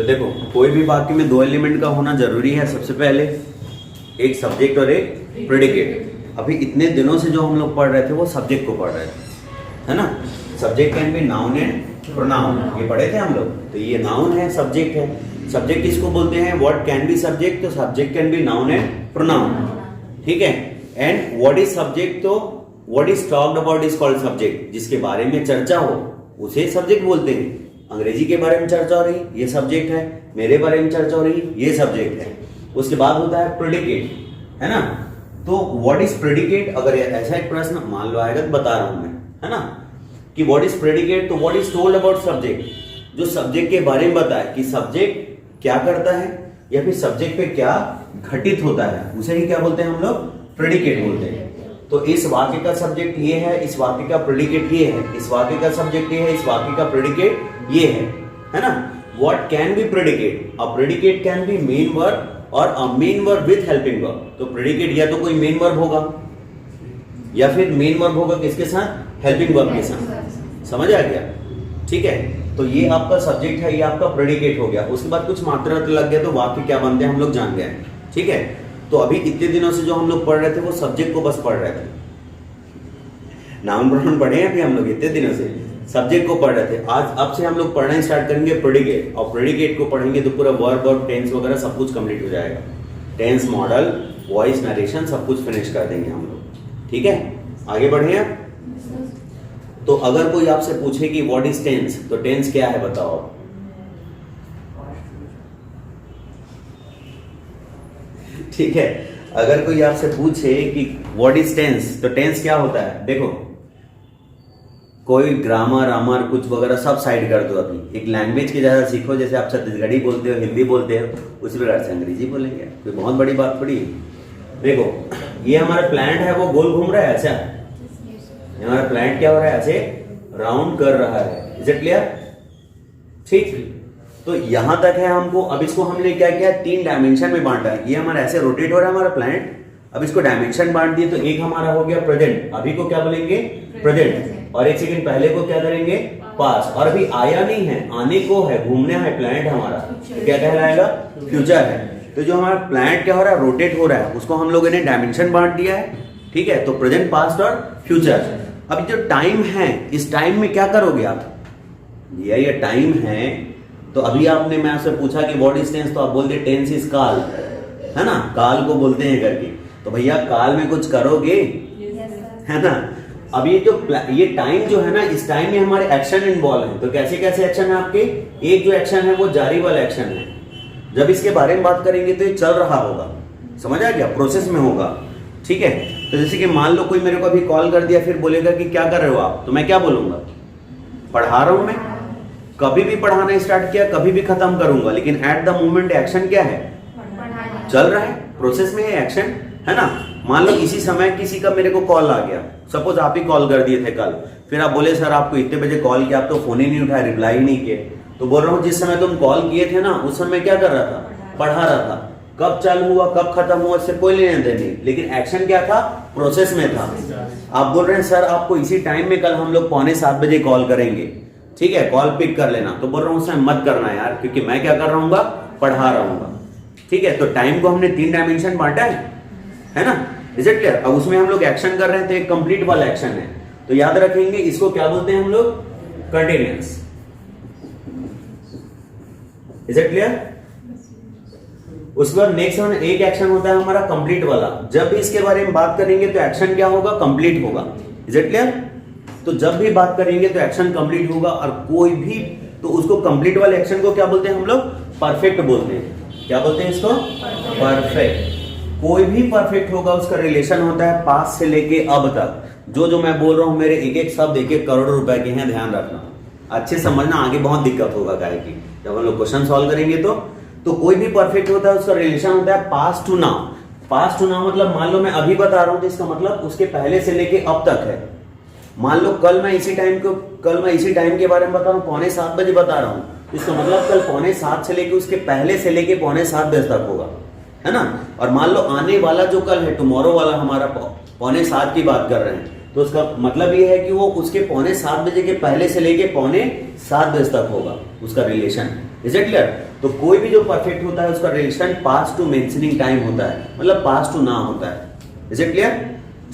तो देखो कोई भी वाक्य में दो एलिमेंट का होना जरूरी है। सबसे पहले एक सब्जेक्ट और एक प्रेडिकेट। अभी इतने दिनों से जो हम लोग पढ़ रहे थे वो सब्जेक्ट को पढ़ रहे थे, है ना। Subject can be noun and pronoun, ये पढ़े थे हम लोग। तो ये नाउन है, सब्जेक्ट है। सब्जेक्ट किसको बोलते हैं? व्हाट कैन बी सब्जेक्ट, तो subject can be noun and pronoun, ठीक है। एंड व्हाट इज सब्जेक्ट, तो what is talked about is called subject. जिसके बारे में चर्चा हो उसे सब्जेक्ट बोलते हैं। अंग्रेजी के बारे में चर्चा हो रही, ये सब्जेक्ट है। मेरे बारे में चर्चा हो रही, ये सब्जेक्ट है। उसके बाद होता है प्रेडिकेट, है ना। तो व्हाट इज प्रेडिकेट, अगर ऐसा एक प्रश्न मान लो आएगा तो बता रहा हूं मैं, है ना, कि व्हाट इज प्रेडिकेट, तो what is told about subject, जो सब्जेक्ट के बारे में बताए कि सब्जेक्ट क्या करता है या फिर सब्जेक्ट पे क्या घटित होता है, उसे ही क्या बोलते हैं हम लोग? प्रेडिकेट बोलते हैं। तो इस वाक्य का सब्जेक्ट ये है, इस वाक्य का प्रेडिकेट ये है, इस वाक्य का सब्जेक्ट ये है, इस वाक्य का प्रेडिकेट ये है ना। What can be predicate, a predicate can be main verb और a main verb with helping verb. तो प्रेडिकेट या तो कोई मेन वर्ब होगा या फिर मेन वर्ब होगा किसके साथ? हेल्पिंग वर्ब के साथ। समझ आ गया? ठीक है। तो ये आपका सब्जेक्ट है, ये आपका प्रेडिकेट हो गया। उसके बाद कुछ मात्रा लग गया तो वाक्य क्या बनते हैं हम लोग जान गए, ठीक है। तो अभी इतने दिनों से जो हम लोग पढ़ रहे थे वो सब्जेक्ट को बस पढ़ रहे थे। नाउन प्रोनाउन पढ़े हैं अभी हम लोग, इतने दिनों से सब्जेक्ट को पढ़ रहे थे। आज अब से हम लोग पढ़ना स्टार्ट करेंगे प्रेडिकेट, और प्रेडिकेट को पढ़ेंगे तो पूरा वर्ब और टेंस वगैरह सब कुछ कंप्लीट हो जाएगा। टेंस, मॉडल, वॉइस, नरेशन सब कुछ फिनिश कर देंगे हम लोग, ठीक है। आगे बढ़े आप। तो अगर कोई आपसे पूछे कि व्हाट इज टेंस, तो टेंस क्या है बताओ आप। ठीक है, अगर कोई आपसे पूछे कि व्हाट इज टेंस, तो टेंस क्या होता है। देखो कोई ग्रामर आमर कुछ वगैरह सब साइड कर दो। अभी एक लैंग्वेज की जैसा सीखो, जैसे आप छत्तीसगढ़ी बोलते हो, हिंदी बोलते हो, उसी प्रकार से अंग्रेजी बोलेंगे। कोई बहुत बड़ी बात थोड़ी है। देखो ये हमारा प्लैनेट है, वो गोल घूम रहा है, अच्छा हमारा प्लैनेट क्या हो रहा है? ऐसे राउंड कर रहा है। Is it clear? ठीक, तो यहां तक है हमको। अब इसको हमने क्या किया? 3 डायमेंशन में बांटा है। ये हमारा ऐसे रोटेट हो रहा है हमारा प्लैनेट। अब इसको डायमेंशन बांट दिए, तो एक हमारा हो गया प्रेजेंट, अभी को क्या बोलेंगे? प्रेजेंट। और एक सेकंड पहले को क्या करेंगे? पास। और अभी आया नहीं है, आने को है, घूमने है प्लैनेट हमारा, तो क्या कहलाएगा? फ्यूचर है। तो जो हमारा प्लैनेट क्या हो रहा है? रोटेट हो रहा है, उसको हम लोगों ने डायमेंशन बांट दिया है, ठीक है। तो प्रेजेंट, पास्ट और फ्यूचर। अब जो टाइम है, इस टाइम में क्या करोगे आप? ये टाइम है, तो अभी आपने मैं आपसे पूछा कि व्हाट इज टेंस, तो आप बोलते टेंस इज काल, है ना, काल को बोलते हैं करके। तो भैया काल में कुछ करोगे, है ना। अब ये टाइम जो है ना, इस टाइम में हमारे एक्शन इन्वॉल्व है। तो कैसे कैसे एक्शन है आपके? एक जो एक्शन है वो जारी वाला एक्शन है। जब इसके बारे में बात करेंगे तो ये चल रहा होगा, समझ आ गया, प्रोसेस में होगा, ठीक है। तो जैसे कि मान लो कोई मेरे को अभी कॉल कर दिया, फिर बोलेगा कि क्या कर रहे हो आप, तो मैं क्या बोलूंगा? पढ़ा रहा हूं मैं। कभी भी पढ़ाना स्टार्ट किया, कभी भी खत्म करूंगा, लेकिन एट द मोमेंट एक्शन क्या है? चल रहा है, प्रोसेस में है एक्शन, है ना। मान लो इसी समय किसी का मेरे को कॉल आ गया, सपोज आप ही कॉल कर दिए थे कल, फिर आप बोले सर आपको इतने बजे कॉल किया, आप तो फोन ही नहीं उठाए, रिप्लाई ही नहीं किए। तो बोल रहा हूँ जिस समय तुम कॉल किए थे ना, उस समय क्या कर रहा था? पढ़ा रहा था। कब चालू हुआ कब खत्म हुआ इससे कोई लेने देने नहीं, लेकिन एक्शन क्या था? प्रोसेस में था। आप बोल रहे हैं सर आपको इसी टाइम में कल हम लोग 6:45 बजे कॉल करेंगे, ठीक है, कॉल पिक कर लेना। तो बोल रहा हूँ उसमें मत करना यार, क्योंकि मैं क्या कर रहा हूँ? पढ़ा रहा हूँ, ठीक है। तो टाइम को हमने 3 डायमेंशन बांटा है ना। Is it clear? अब उसमें हम लोग एक्शन कर रहे हैं, तो एक कंप्लीट वाला एक्शन है, तो याद रखेंगे इसको क्या बोलते हैं हम लोग? कंटिन्यूअस। Is it clear? उसके बाद नेक्स्ट एक एक्शन होता है हमारा कंप्लीट वाला। जब भी इसके बारे में बात करेंगे तो एक्शन क्या होगा? कंप्लीट होगा। Is it clear? तो जब भी बात करेंगे तो एक्शन कंप्लीट होगा, और कोई भी तो उसको कंप्लीट वाले एक्शन को क्या बोलते हैं हम लोग? परफेक्ट बोलते हैं। क्या बोलते हैं इसको? परफेक्ट। कोई भी परफेक्ट होगा उसका रिलेशन होता है पास्ट से लेके अब तक। जो मैं बोल रहा हूं मेरे एक एक शब्द 1-1 करोड़ रुपए के हैं, ध्यान रखना, अच्छे समझना, आगे बहुत दिक्कत होगा काहे की जब हम लोग क्वेश्चन सॉल्व करेंगे। तो कोई भी परफेक्ट होता है उसका रिलेशन होता है past to now. Past to now मतलब मान लो मैं अभी बता रहा हूं तो इसका मतलब उसके पहले से लेके अब तक है। मान लो कल मैं इसी टाइम के बारे में बता रहा हूँ, 6:45 बजे बता रहा हूँ, तो इसका मतलब कल 6:45 से लेके उसके पहले से लेके 6:45 बजे तक होगा, है ना। और मान लो आने वाला जो कल है, टुमारो वाला हमारा 6:45 की बात कर रहे हैं, तो उसका मतलब ये है कि वो उसके 6:45 बजे के पहले से लेके 6:45 बजे तक होगा उसका रिलेशन। Is it clear? तो कोई भी जो परफेक्ट होता है उसका relation past to mentioning time होता है, मतलब पास्ट टू नाउ होता है। Is it clear?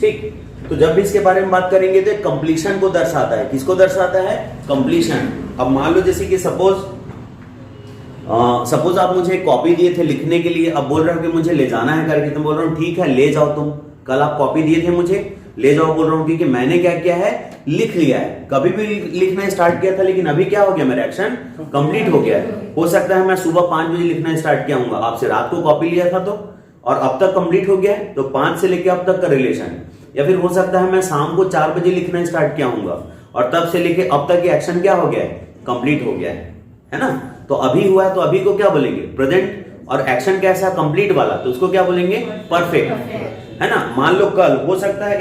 ठीक, तो जब भी इसके बारे में बात करेंगे तो कंप्लीशन को दर्शाता है। किसको दर्शाता है? कंप्लीशन। अब मान लो जैसे कि सपोज आप मुझे कॉपी दिए थे लिखने के लिए, अब बोल रहे हो कि मुझे ले जाना है करके, तो बोल रहा हूँ ठीक है ले जाओ तुम। कल आप कॉपी दिए थे मुझे, ले जाओ बोल रहा हूँ, क्योंकि मैंने क्या किया है, लिख लिया है। कभी भी लिखना स्टार्ट किया था, लेकिन अभी क्या हो गया, मेरा एक्शन कंप्लीट हो गया है। हो सकता है मैं सुबह 5 बजे लिखना स्टार्ट किया हूँ, आपसे रात को कॉपी लिया था तो, और अब तक कंप्लीट हो गया है, तो 5 से लेके अब तक का रिलेशन। या फिर हो सकता है मैं शाम को 4 बजे लिखना स्टार्ट किया हूँ, और तब से लेके अब तक ये एक्शन क्या हो गया है, कंप्लीट हो गया है ना। तो अभी हुआ है, तो अभी को क्या बोलेंगे, प्रेजेंट। और एक्शन कैसा, कंप्लीट वाला, तो उसको क्या बोलेंगे, परफेक्ट, है ना। मान लो कल हो सकता है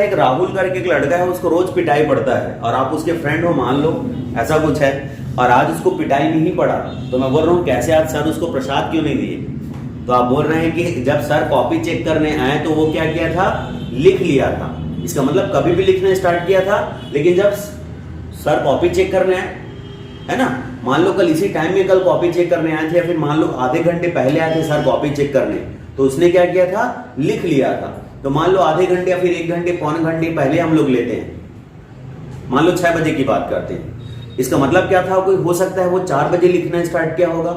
एक राहुल करके एक लड़का है, उसको रोज पिटाई पड़ता है, और आप उसके फ्रेंड हो, मान लो ऐसा कुछ है, और आज उसको पिटाई नहीं पड़ा। तो मैं बोल रहा हूँ कैसे आज सर उसको प्रसाद क्यों नहीं दिए? तो आप बोल रहे हैं कि जब सर कॉपी चेक करने आए तो वो क्या किया था, लिख लिया था। इसका मतलब कभी भी लिखना स्टार्ट किया था, लेकिन जब सर कॉपी चेक करने आए, है ना, मान लो कल इसी टाइम में कल कॉपी चेक करने आए थे, या फिर मान लो आधे घंटे पहले आए थे सर कॉपी चेक करने, तो उसने क्या किया था, लिख लिया था। तो मान लो आधे घंटे या फिर 1 घंटे पौने घंटे पहले हम लोग लेते हैं, मान लो 6 बजे की बात करते हैं। इसका मतलब क्या था, कोई हो सकता है वो 4 बजे लिखना स्टार्ट किया होगा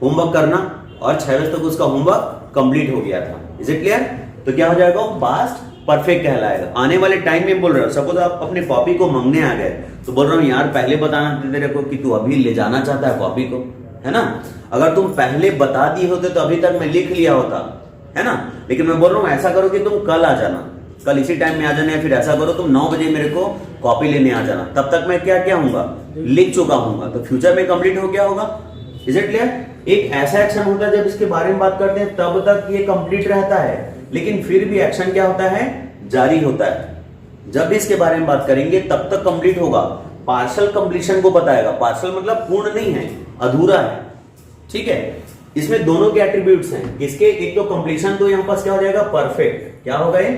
होमवर्क करना, और 6 बजे तक उसका होमवर्क कंप्लीट हो गया था। Is it clear? तो क्या हो जाएगा, पास्ट परफेक्ट कहलाएगा। आने वाले टाइम में बोल रहे हो, सपोज आप अपने कॉपी को मांगने आ गए, तो बोल रहा हूँ यार पहले बताना था तेरे को कि तू अभी ले जाना चाहता है कॉपी को, है ना। अगर तुम पहले बता दिए होते तो अभी तक मैं लिख लिया होता, है ना। लेकिन मैं बोल रहा हूँ ऐसा करो कि तुम कल आ जाना, कल इसी टाइम में आ जाना, या फिर ऐसा करो तुम 9 बजे मेरे को कॉपी लेने आ जाना, तब तक मैं क्या हूँगा, लिख चुका हूँगा, तो फ्यूचर में कंप्लीट हो गया होगा। Is it clear? एक ऐसा एक्शन होता है जब इसके बारे में बात करते हैं तब तक ये कंप्लीट रहता है, लेकिन फिर भी एक्शन क्या होता है, जारी होता है। जब भी इसके बारे में बात करेंगे तब तक कंप्लीट होगा। पार्शियल कंप्लीशन को बताएगा। पार्शियल मतलब पूर्ण नहीं है, अधूरा है, ठीक है। इसमें दोनों के एट्रीब्यूट्स हैं, किसके, एक तो कंप्लीशन, तो यहां पास क्या हो जाएगा, परफेक्ट। क्या होगा ये,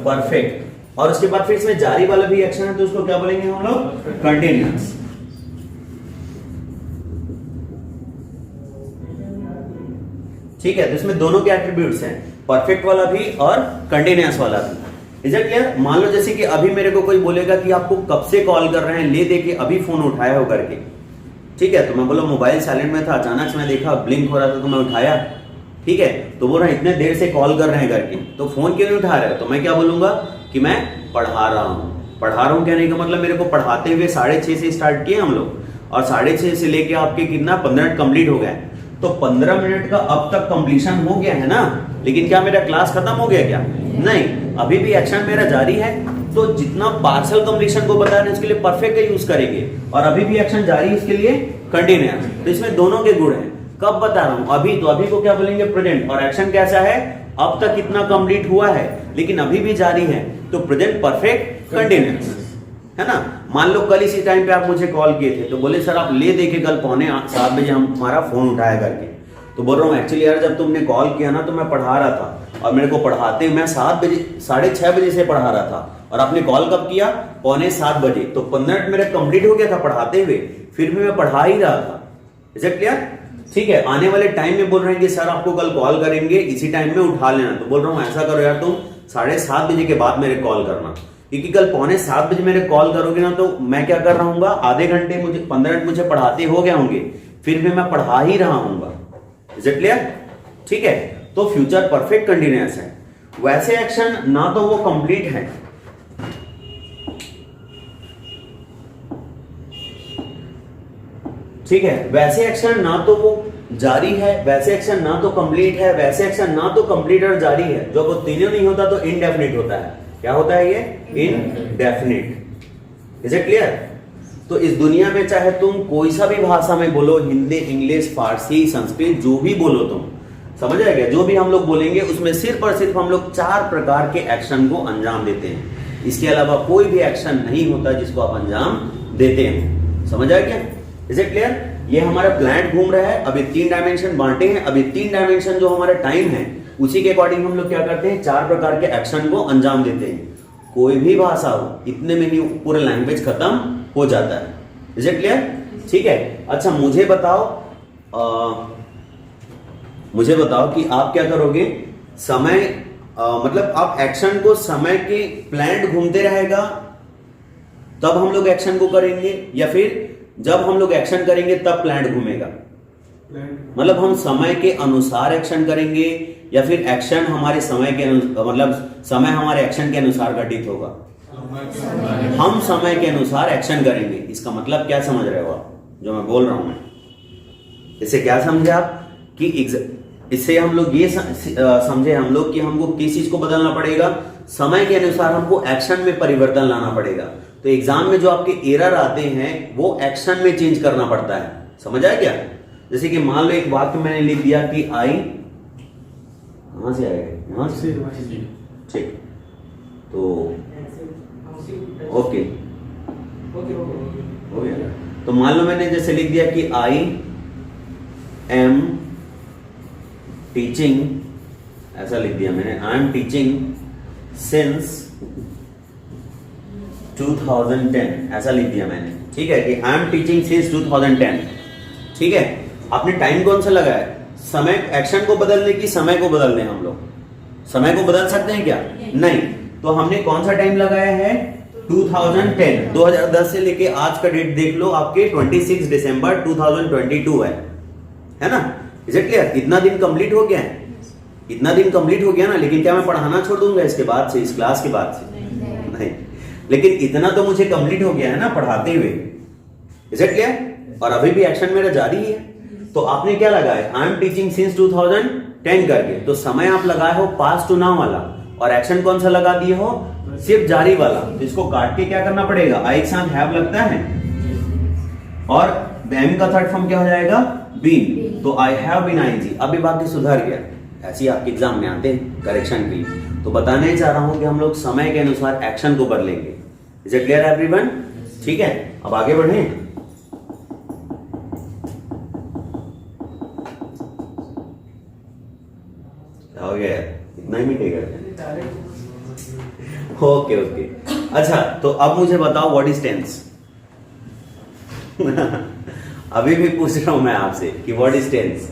परफेक्ट। और उसके बाद फिर इसमें जारी वाला भी एक्शन है, तो उसको क्या बोलेंगे हम लोग, कंटिन्यूअस। ठीक है, तो इसमें दोनों के एट्रीब्यूट्स हैं, परफेक्ट वाला भी और कंटिन्यूअस वाला भी। Is it clear? मान लो जैसे कि अभी मेरे को कोई बोलेगा कि आपको कब से कॉल कर रहे हैं, ले दे के अभी फोन उठाया हो करके, ठीक है। तो मैं बोला मोबाइल साइलेंट में था, अचानक से मैं देखा ब्लिंक हो रहा था तो मैं उठाया, ठीक है। तो बोल रहा है इतने देर से कॉल कर रहे हैं करके, तो फोन क्यों नहीं उठा रहे हो? तो मैं क्या बोलूंगा कि मैं पढ़ा रहा हूँ। पढ़ा रहा हूँ कहने का मतलब मेरे को पढ़ाते हुए 6:30 से स्टार्ट किए हम लोग, और 6:30 से लेके आपके कितना 15 मिनट कंप्लीट हो गए, तो 15 मिनट का अब तक कंप्लीशन हो गया है ना। लेकिन क्या मेरा क्लास खत्म हो गया क्या? नहीं, अभी भी एक्शन मेरा जारी है। तो जितना पार्शियल कंप्लीशन को बता रहे हैं उसके लिए परफेक्ट का यूज करेंगे, और अभी भी एक्शन जारी है इसके लिए कंटिन्यूअस। तो इसमें दोनों के गुण हैं। कब बता रहा हूं, अभी, तो अभी को क्या बोलेंगे, प्रेजेंट। और एक्शन कैसा है, अब तक कितना कंप्लीट हुआ है लेकिन अभी भी जारी है, तो प्रेजेंट परफेक्ट कंटिन्यूअस, है ना। मान लो कल इसी टाइम पे आप मुझे कॉल किए थे, तो बोले सर आप ले देके कल 6:45 बजे हमारा फोन उठाया करके। तो बोल रहा हूँ एक्चुअली यार जब तुमने कॉल किया ना तो मैं पढ़ा रहा था, और मेरे को पढ़ाते हुए मैं 7 बजे 6:30 बजे से पढ़ा रहा था, और आपने कॉल कब किया, 6:45 बजे, तो 15 मिनट मेरा कंप्लीट हो गया था पढ़ाते हुए, फिर भी मैं पढ़ा ही रहा था। Is it clear? ठीक है। आने वाले टाइम में बोल रहे हैं कि सर आपको कल कॉल करेंगे, इसी टाइम में उठा लेना। तो बोल रहा हूँ ऐसा करो यार तुम 7:30 बजे के बाद मेरे कॉल करना, क्योंकि कल 6:45 बजे मेरे कॉल करोगे ना तो मैं क्या कर रहा हूँ, आधे घंटे मुझे 15 मिनट मुझे पढ़ाते हो गए होंगे, फिर भी मैं पढ़ा ही रहा हूँ। Is it clear? ठीक है। तो फ्यूचर परफेक्ट कंटिन्यूअस है। वैसे एक्शन ना तो वो कंप्लीट है, ठीक है, वैसे एक्शन ना तो वो जारी है, वैसे एक्शन ना तो कंप्लीट है, वैसे एक्शन ना तो कंप्लीट और जारी है। जब वो तीनों नहीं होता तो इनडेफिनिट होता है। क्या होता है ये? इनडेफिनिट। Is it clear? तो इस दुनिया में चाहे तुम कोई सा भी भाषा में बोलो, हिंदी, इंग्लिश, फारसी, संस्कृत, जो भी बोलो तुम, समझ आएगा, जो भी हम लोग बोलेंगे उसमें सिर्फ और सिर्फ हम लोग 4 प्रकार के एक्शन को अंजाम देते हैं। इसके अलावा कोई भी एक्शन नहीं होता जिसको आप अंजाम देते हैं। समझ आया क्या? Is it clear? ये हमारा प्लैनेट घूम रहा है। अभी 3 डायमेंशन बांटे हैं। अभी 3 डायमेंशन जो हमारा टाइम है उसी के अकॉर्डिंग हम लोग क्या करते हैं, 4 प्रकार के एक्शन को अंजाम देते हैं। कोई भी भाषा हो, इतने में ही पूरा लैंग्वेज खत्म हो जाता है। Is it clear? ठीक है। अच्छा मुझे बताओ, मुझे बताओ कि आप क्या करोगे। समय मतलब आप एक्शन को समय के प्लांट घूमते रहेगा तब हम लोग एक्शन को करेंगे, या फिर जब हम लोग एक्शन करेंगे तब प्लांट घूमेगा? मतलब हम समय के अनुसार एक्शन करेंगे या फिर एक्शन हमारे समय के मतलब समय हमारे एक्शन के अनुसार घटित होगा? हम समय के अनुसार एक्शन करेंगे। इसका मतलब क्या समझ रहे हो आप जो मैं बोल रहा हूं? मैं इससे क्या समझे आप कि इससे हम लोग ये समझे हम लोग कि हमको किस चीज को बदलना पड़ेगा? समय के अनुसार हमको एक्शन में परिवर्तन लाना पड़ेगा। तो एग्जाम में जो आपके एरर आते हैं वो एक्शन में चेंज करना पड़ता है। समझ आया क्या? जैसे कि मान लो एक वाक्य मैंने लिख दिया कि आई, कहां से आएगा? यहां से। ठीक, तो ओके हो गया। तो मान लो मैंने जैसे लिख दिया कि आई एम टीचिंग, ऐसा लिख दिया मैंने, आई एम टीचिंग सिंस 2010, ऐसा लिख दिया मैंने। ठीक है कि आई एम टीचिंग सिंस 2010। ठीक है, आपने टाइम कौन सा लगाया? समय, एक्शन को बदलने की समय को बदलने। हम लोग समय को बदल सकते हैं क्या? नहीं। तो हमने कौन सा टाइम लगाया है? 2010। 2010 से लेके आज का डेट देख लो, आपके 26 दिसंबर 2022 है ना? Is it clear? इतना दिन कंप्लीट हो गया है, इतना दिन कंप्लीट हो गया ना। लेकिन क्या मैं पढ़ाना छोड़ दूंगा इसके बाद से, इस क्लास के बाद से? नहीं। लेकिन इतना तो मुझे कंप्लीट हो गया है ना पढ़ाते हुए। Is it clear? और अभी भी एक्शन मेरा जारी है। तो आपने क्या लगाया? आई एम टीचिंग सिंस 2010 करके। तो समय आप लगाए हो पास्ट टू नाउ वाला, और एक्शन कौन सा लगा दिए हो? सिर्फ जारी वाला। तो इसको काट के क्या करना पड़ेगा? आई के साथ हैव लगता है और एम का थर्ड फॉर्म क्या हो जाएगा? बीन। तो आई हैव बीन आईएनजी। अभी बाकी सुधर गया। ऐसे ही आपके एग्जाम में आते हैं करेक्शन के लिए। तो बताने चाह रहा हूं कि हम लोग समय के अनुसार एक्शन को बदलेंगे। Is it clear everyone? ठीक है, अब आगे बढ़े। हो गया, इतना ही मिटेगा। Okay okay. अच्छा, तो अब मुझे बताओ व्हाट इज टेंस? अभी भी पूछ रहा हूं मैं आपसे कि what is tense?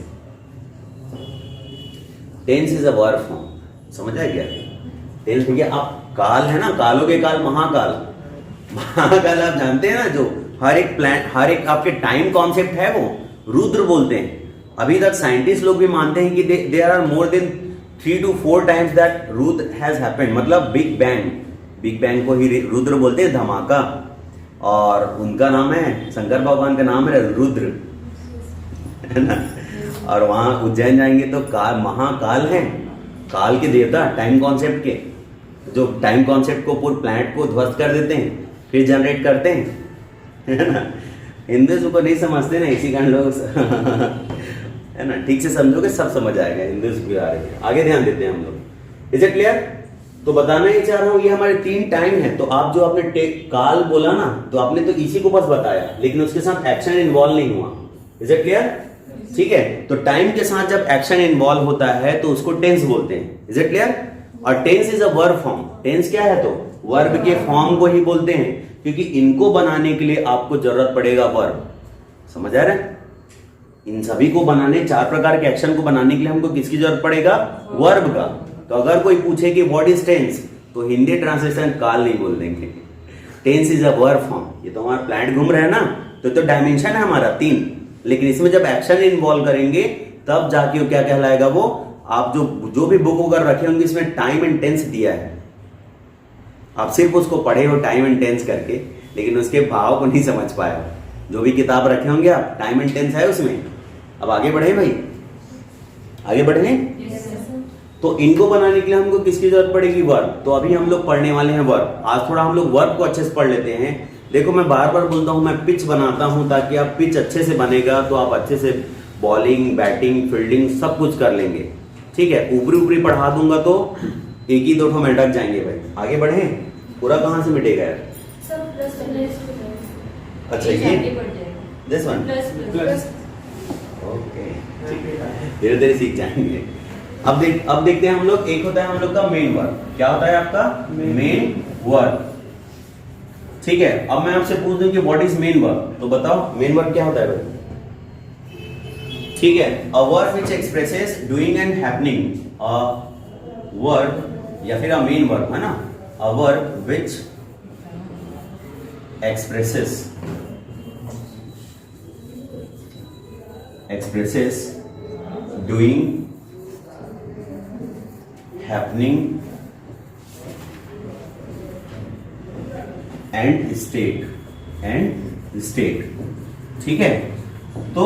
Tense is a verb form. समझ आया क्या? टेंस भैया, आप काल है ना, कालों के काल महाकाल। महाकाल आप जानते हैं ना, जो हर एक प्लान, हर एक आपके टाइम कॉन्सेप्ट है वो रुद्र बोलते हैं। अभी तक साइंटिस्ट लोग भी मानते हैं कि there are more than 3 to 4 times that Rudra has happened. मतलब बिग बैंग, बिग बैंग को ही रुद्र बोलते हैं, धमाका। और उनका नाम है, शंकर भगवान का नाम है रुद्र, है ना? और वहां उज्जैन जाएंगे तो काल, महाकाल है, काल के देवता, टाइम कॉन्सेप्ट के, जो टाइम कॉन्सेप्ट को पूरे प्लैनेट को ध्वस्त कर देते हैं फिर जनरेट करते हैं, है ना? हिंदुओं को नहीं समझते ना, इसी कारण लोग है ना? ठीक से समझोगे सब समझ आएगा। हिंदुओं भी आ रहे हैं, आगे ध्यान देते हैं हम लोग। Is it clear? तो बताना ही चाह रहा हूं, ये हमारे 3 टाइम है। तो आप जो आपने काल बोला ना, तो आपने तो इसी को बस बताया, लेकिन उसके साथ एक्शन इन्वॉल्व नहीं हुआ। Is it clear? ठीक है, तो टाइम के साथ जब एक्शन इन्वॉल्व होता है तो उसको टेंस बोलते हैं। Is it clear? और tense is a verb form. Tense क्या है? तो वर्ब के फॉर्म को ही बोलते हैं, क्योंकि इनको बनाने के लिए आपको जरूरत पड़ेगा वर्ब। समझ आ रहा है? इन सभी को बनाने, 4 प्रकार के एक्शन को बनाने के लिए हमको किसकी जरूरत पड़ेगा? वर्ब का। तो अगर कोई पूछे कि व्हाट इज टेंस, तो हिंदी ट्रांसलेशन काल नहीं बोल देंगे। Tense is a verb form. ये तो हमारा प्लैनेट घूम रहा है ना, तो डायमेंशन है हमारा 3, लेकिन इसमें जब एक्शन इन्वॉल्व करेंगे तब जाके वो क्या कहलाएगा? वो आप जो भी बुक वगैरह रखे होंगे इसमें टाइम एंड टेंस दिया है, आप सिर्फ उसको पढ़े हो टाइम एंड टेंस करके, लेकिन उसके भाव को नहीं समझ पाए हो। जो भी किताब रखे होंगे आप, टाइम एंड टेंस है उसमें। अब आगे बढ़े भाई, आगे बढ़े। तो इनको बनाने के लिए हमको किसकी जरूरत पड़ेगी? वर्ब। तो अभी हम लोग पढ़ने वाले हैं वर्ब। आज थोड़ा हम लोग वर्ब को अच्छे से पढ़ लेते हैं। देखो, मैं बार बार बोलता हूं, मैं पिच बनाता हूं ताकि आप पिच अच्छे से बनेगा तो आप अच्छे से बॉलिंग, बैटिंग, फील्डिंग सब कुछ कर लेंगे। ठीक है, ऊपरी ऊपरी पढ़ा दूंगा तो 1-2 ठो में अटक जाएंगे भाई। आगे बढ़े, पूरा कहां से मिटेगा यार? अच्छा, ये दिस वन ओके, धीरे धीरे सीख जाएंगे। अब देखते हैं हम लोग। एक होता है हम लोग का मेन वर्ब। क्या होता है आपका? Main verb. ठीक है, अब मैं आपसे पूछ दूं कि व्हाट इज मेन वर्ब, तो बताओ मेन वर्ब क्या होता है भाई? ठीक है, a verb which expresses doing and happening, a verb या फिर अ मेन वर्ब है ना, a verb which expresses doing, happening and state, ठीक है। तो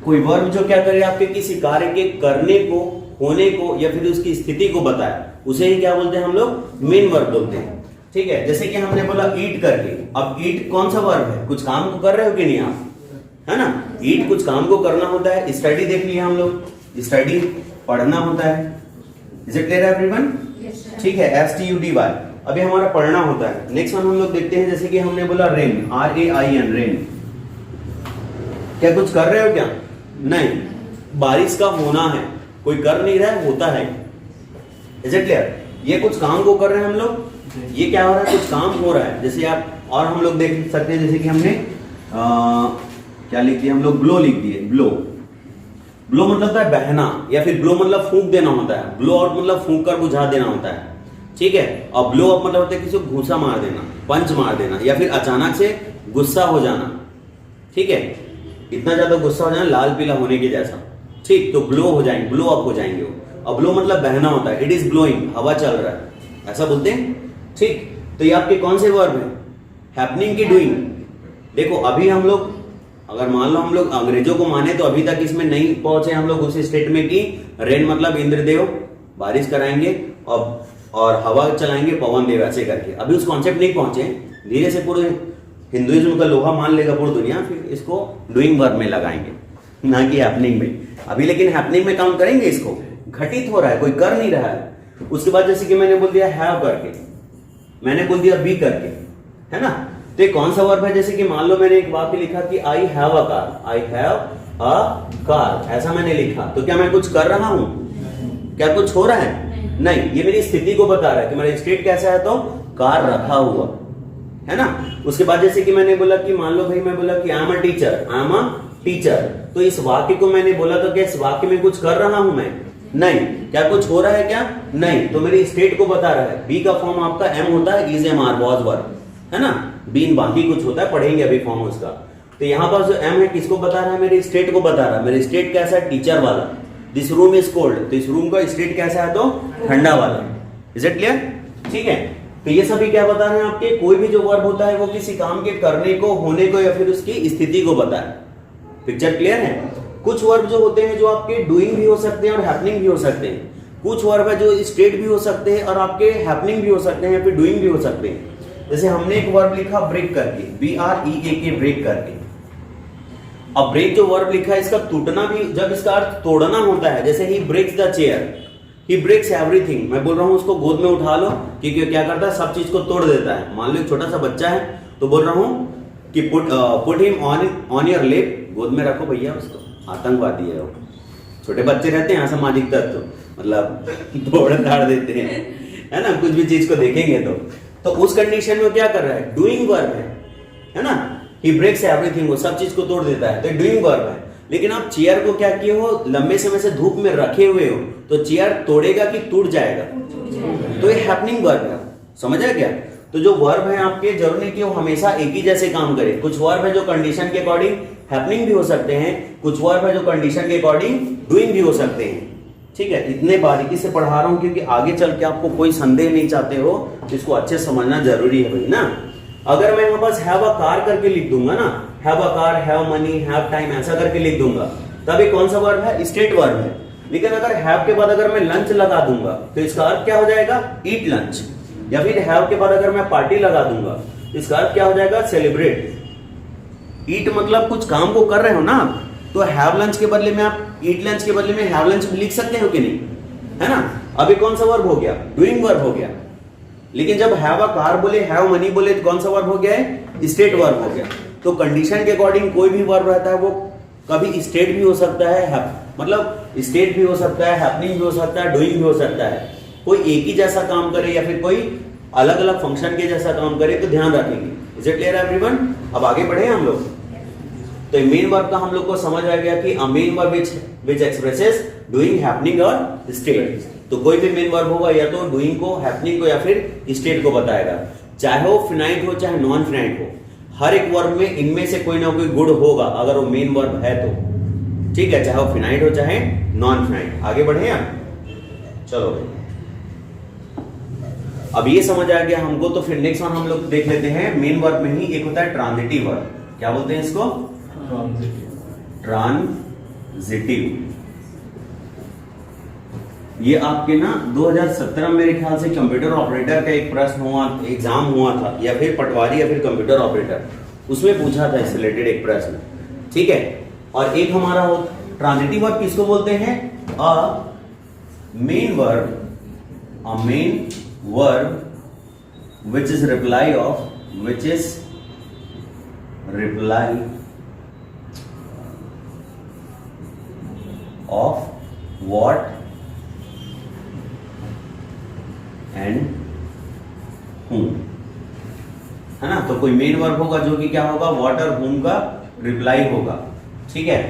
कोई वर्ब जो क्या करे, आपके किसी कार्य के करने को, होने को या फिर उसकी स्थिति को बताए, उसे ही क्या बोलते हैं हम लोग, मेन वर्ब बोलते हैं। ठीक है, जैसे कि हमने बोला ईट करके, अब ईट कौन सा वर्ब है, कुछ काम को कर रहे हो कि नहीं आप, है ना, ईट कुछ काम को करना होता है। स्टडी देख लिया हम लोग, स्टडी पढ़ना होता है। Is it clear everyone? ठीक है, STUDY अभी हमारा पढ़ना होता है। नेक्स्ट वन हम लोग देखते हैं, जैसे कि हमने बोला रेन, RAIN रेन, क्या कुछ कर रहे हो क्या, नहीं, बारिश का होना है, कोई कर नहीं रहा है, होता है। Is it clear? ये कुछ काम को कर रहे हैं हम लोग, ये क्या हो रहा है, कुछ काम हो रहा है। जैसे आप, और हम लोग देख सकते हैं, जैसे कि हमने क्या लिख दिया हम लोग, ब्लो लिख दिए। ब्लो, ब्लो मतलब है बहना, या फिर ब्लो मतलब फूंक देना होता है। ब्लो आउट मतलब फूंक कर बुझा देना होता है, ठीक है। और ब्लो अप मतलब होता है किसी को घूसा मार देना, पंच मार देना, या फिर अचानक से गुस्सा हो जाना, ठीक है, इतना ज्यादा गुस्सा हो जाना, लाल पीला होने के जैसा, ठीक, तो ब्लो हो जाएंगे, ब्लो अप हो जाएंगे वो। और ब्लो मतलब बहना होता है, इट इज ब्लोइंग, हवा चल रहा है, ऐसा बोलते हैं, ठीक। तो ये आपके कौन से वर्ब है, हैपनिंग की डूइंग। देखो अभी हम लोग, अगर मान लो हम लोग अंग्रेजों को माने तो अभी तक इसमें नहीं पहुंचे हम लोग उस स्टेट में कि रेन मतलब इंद्रदेव बारिश कराएंगे और हवा चलाएंगे पवन देव, ऐसे करके अभी उस कॉन्सेप्ट नहीं पहुंचे। धीरे से पूरे हिंदुइज्म का लोहा मान लेगा पूरी दुनिया, फिर इसको डूइंग वर्ब में लगाएंगे, ना कि हैपनिंग में अभी। लेकिन हैपनिंग में काउंट करेंगे इसको, घटित हो रहा है, कोई कर नहीं रहा है। उसके बाद जैसे कि मैंने बोल दिया हैव करके, मैंने बोल दिया बी करके, है ना। तो ये कौन सा वर्ब है, जैसे कि मान लो मैंने एक वाक्य लिखा कि I have a car, I have a car, ऐसा मैंने लिखा, तो क्या मैं कुछ कर रहा हूं, क्या कुछ हो रहा है, नहीं, ये मेरी स्थिति को बता रहा है कि मेरा स्टेट कैसा है, तो कार रखा हुआ है ना। उसके बाद जैसे कि मैंने बोला कि मान लो भाई, मैं बोला कि I am a teacher, I am a teacher, तो इस वाक्य को मैंने बोला तो क्या इस वाक्य में कुछ कर रहा हूं मैं, नहीं, क्या कुछ हो रहा है क्या, नहीं, तो मेरी स्टेट को बता रहा है। बी का फॉर्म आपका एम होता है, is am are, was were, है ना, बीन बाकी कुछ होता है, पढ़ेंगे अभी फॉर्म उसका। तो यहाँ पर जो एम है किसको बता रहा है, मेरी स्टेट को बता रहा है। मेरी स्टेट कैसा है, टीचर वाला। दिस रूम इज कोल्ड, तो इस रूम का स्टेट कैसा है, तो ठंडा वाला। Is it clear? ठीक है, तो ये सभी क्या बता रहे हैं आपके, कोई भी जो वर्ब होता है वो किसी काम के करने को, होने को, या फिर उसकी स्थिति को बताए। पिक्चर क्लियर है? कुछ वर्ब जो होते हैं जो आपके डूइंग भी हो सकते हैं और हैपनिंग भी हो सकते हैं। कुछ वर्ब है जो स्टेट भी हो सकते हैं और आपके हैपनिंग भी हो सकते हैं, या फिर डूइंग भी हो सकते हैं। जैसे हमने एक वर्ब लिखा ब्रेक करके, BREAK, ब्रेक करके। अब ब्रेक जो वर्ब लिखा है, इसका टूटना भी, जब इसका अर्थ तोड़ना होता है, जैसे he breaks the chair, he breaks everything, मैं बोल रहा हूं उसको गोद में उठा लो, क्योंकि क्या करता है, सब चीज को तोड़ देता है। मान लो एक छोटा सा बच्चा है, तो बोल रहा हूं कि पुट हिम ऑन योर लेप, गोद में रखो भैया उसको, आतंकवादी है वो। छोटे बच्चे रहते हैं सामाजिक तत्व, मतलब तोड़ ताड़ देते हैं, है ना, कुछ भी चीज को देखेंगे तो उस कंडीशन में क्या कर रहा है, डूइंग वर्ब है ना। ही ब्रेक्स एवरीथिंग, वो सब चीज को तोड़ देता है, तो डूइंग वर्ब है। लेकिन आप चेयर को क्या किए हो, लंबे समय से धूप में रखे हुए हो, तो चेयर तोड़ेगा कि टूट जाएगा, तो ये हैपनिंग वर्ब है। समझ आया क्या? तो जो वर्ब है आपके, जरूरी नहीं कि वो हमेशा एक ही जैसे काम करे। कुछ वर्ब है जो कंडीशन के अकॉर्डिंग हैपनिंग भी हो सकते हैं, कुछ वर्ब है जो कंडीशन के अकॉर्डिंग डूइंग भी हो सकते हैं। ठीक है, इतने बारीकी से पढ़ा रहा हूं क्योंकि आगे चल के आपको कोई संदेह नहीं चाहते हो, इसको अच्छे समझना जरूरी है भाई ना। अगर मैं यहाँ पास हैव अ कार करके लिख दूंगा ना, have a car, have money, have time, ऐसा करके लिख दूंगा, तब ये कौन सा वर्ब है, स्टेट वर्ब है। लेकिन अगर हैव के बाद अगर मैं लंच लगा दूंगा, तो इसका अर्थ क्या हो जाएगा, ईट लंच। या फिर हैव के बाद अगर मैं पार्टी लगा दूंगा, इसका अर्थ क्या हो जाएगा, सेलिब्रेट। ईट मतलब कुछ काम को कर रहे हो ना, तो हैव लंच के बदले में आप ईट लंच के बदले में हैव लंच लिख सकते हो कि नहीं, है ना। अभी कौन सा वर्ब हो गया, डूइंग वर्ब हो गया। लेकिन जब हैव अ कार बोले, हैव मनी बोले, तो कौन सा वर्ब हो गया है, स्टेट वर्ब हो गया। तो कंडीशन के अकॉर्डिंग कोई भी वर्ब रहता है वो कभी स्टेट भी हो सकता है, मतलब स्टेट भी हो सकता है, हैपनिंग भी हो सकता है, डूइंग भी हो सकता है। कोई एक ही जैसा काम करे या फिर कोई अलग अलग फंक्शन के जैसा काम करे, तो ध्यान रखेंगे। Is it clear everyone? अब आगे बढ़े हम लोग। तो मेन वर्ब का हम लोग को समझ आ गया कि अ main verb which expresses doing, happening और स्टेट। तो कोई भी मेन वर्ब होगा या तो डूइंग को, हैपनिंग को या फिर स्टेट को बताएगा, चाहे वो फिनाइट हो चाहे नॉन फिनाइट हो। हर एक वर्ब में इनमें से कोई ना कोई गुण होगा अगर वो मेन वर्ब है तो, ठीक है, चाहे वो फिनाइट हो चाहे नॉन फिनाइट। आगे बढ़े आप, चलो अब ये समझ आ गया हमको। तो फिर नेक्स्ट वन हम लोग देख लेते हैं। मेन वर्ब में ही एक होता है ट्रांजिटिव वर्ब। क्या बोलते हैं इसको? ट्रांजिटिव। ये आपके ना 2017 में मेरे ख्याल से कंप्यूटर ऑपरेटर का एक प्रश्न हुआ, एग्जाम हुआ था, या फिर पटवारी या फिर कंप्यूटर ऑपरेटर, उसमें पूछा था इससे रिलेटेड एक प्रश्न, ठीक है। और एक हमारा हो ट्रांजिटिव वर्ब किसको बोलते हैं? अ main verb, a main verb which is reply of what and whom, है ना। तो कोई मेन वर्ब होगा जो कि क्या होगा, व्हाट और whom का रिप्लाई होगा, ठीक है,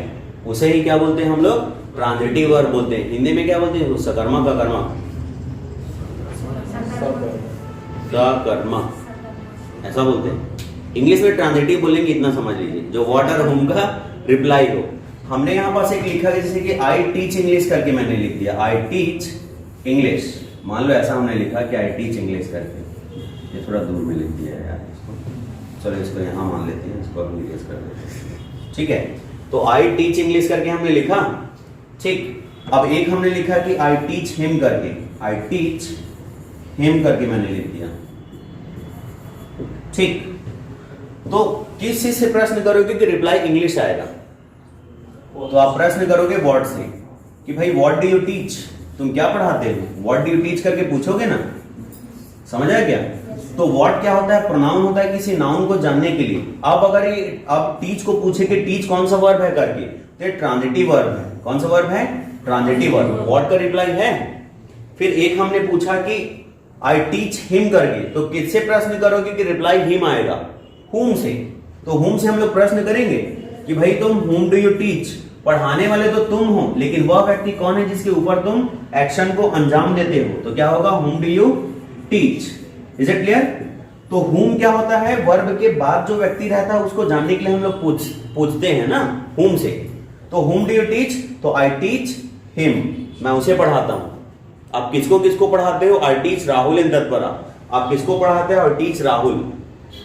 उसे ही क्या बोलते हैं हम लोग? ट्रांजिटिव वर्ब बोलते हैं। हिंदी में क्या बोलते हैं? सकर्मक, अकर्मक, सकर्मक ऐसा बोलते हैं। इंग्लिश में ट्रांजिटिव बोलेंगे, इतना समझ लीजिए, जो व्हाट और whom का रिप्लाई हो। हमने यहाँ पास एक लिखा जैसे कि आई टीच इंग्लिश करके मैंने लिख दिया, आई टीच इंग्लिश, मान लो ऐसा हमने लिखा कि आई टीच इंग्लिश करके, ये थोड़ा दूर में लिख दिया है यार इसको, चलो इसको यहाँ मान लेते हैं, इसको हम इंग्लिश कर देते हैं, ठीक है। तो आई टीच इंग्लिश करके हमने लिखा, ठीक। अब एक हमने लिखा कि आई टीच हिम करके, आई टीच हिम करके मैंने लिख दिया, ठीक। तो किस चीज से प्रश्न करोगे कि रिप्लाई इंग्लिश आएगा? तो आप प्रश्न करोगे व्हाट से, कि भाई व्हाट डू यू टीच, तुम क्या पढ़ाते हो, व्हाट डू यू टीच करके पूछोगे ना, समझ आया क्या? तो व्हाट क्या होता है? प्रोनाउन होता है किसी नाउन को जानने के लिए। अब अगर ये अब टीच को पूछे कि टीच कौन सा वर्ब है करके, तो ये ट्रांजिटिव वर्ब है। कौन सा वर्ब है? Transitive verb. व्हाट का रिप्लाई है। फिर एक हमने पूछा कि आई टीच हिम करके, तो किससे प्रश्न करोगे कि रिप्लाई हिम आएगा? हुम से। तो हुम से हम लोग प्रश्न करेंगे कि भाई तुम हुम डू यू टीच, पढ़ाने वाले तो तुम हो, लेकिन वह व्यक्ति कौन है जिसके ऊपर तुम एक्शन को अंजाम देते हो? तो क्या होगा? हुम do you teach. Is it clear? तो हुम क्या होता है? वर्ब के बाद जो व्यक्ति रहता है उसको जानने के लिए हम लोग पूछते हैं ना हुम से। तो हुम डू यू टीच, तो आई टीच हिम, मैं उसे पढ़ाता हूं। आप किसको किसको पढ़ाते हो? आई टीच राहुल इन तत्परा। आप किसको पढ़ाते हो? I teach Rahul.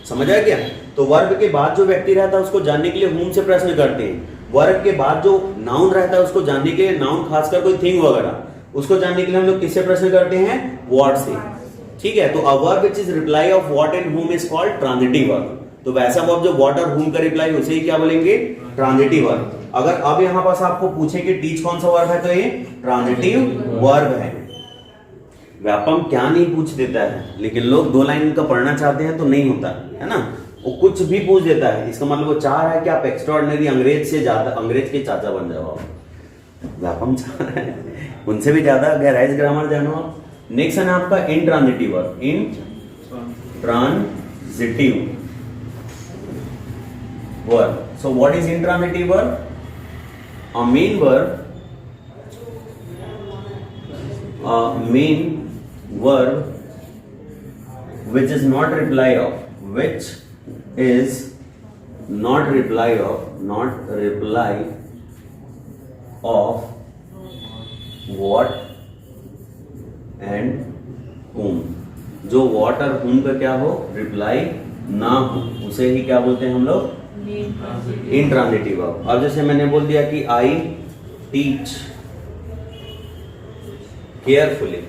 समझ आया क्या? तो वर्ब के बाद जो व्यक्ति रहता है उसको जानने के लिए हुम से प्रश्न करते हैं। वर्ब के बाद जो नाउन रहता है उसको जानने के लिए, नाउन खासकर कोई थिंग वगैरह, उसको जानने के लिए हम लोग किससे प्रश्न करते हैं? व्हाट से, ठीक है। तो a verb which is reply off what and हुम इज कॉल्ड ट्रांजिटिव वर्ब। तो वैसा वर्ब जो व्हाट और हुम का रिप्लाई, उसे ही क्या बोलेंगे? Transitive verb. अगर अब यहां पास आपको पूछे कि टीच कौन सा वर्ब है, तो ये ट्रांजिटिव वर्ब है। व्यापम क्या नहीं पूछ देता है, लेकिन लोग 2 लाइन का पढ़ना चाहते हैं तो नहीं होता है ना, वो कुछ भी पूछ देता है। इसका मतलब वो चाह रहा है कि आप एक्स्ट्राऑर्डिनरी अंग्रेज से ज्यादा, अंग्रेज के चाचा बन जाओ आप। व्यापम चाह रहा है उनसे भी ज्यादा गहराई ग्रामर जानो आप। नेक्स्ट है आपका intransitive verb. Intransitive verb. So what is intransitive verb? A main verb, which is not reply of, which is not reply of what and whom। जो what और whom का क्या हो? रिप्लाई ना हो, उसे ही क्या बोलते हैं हम लोग? Intransitive verb. अब जैसे मैंने बोल दिया कि आई टीच केयरफुली,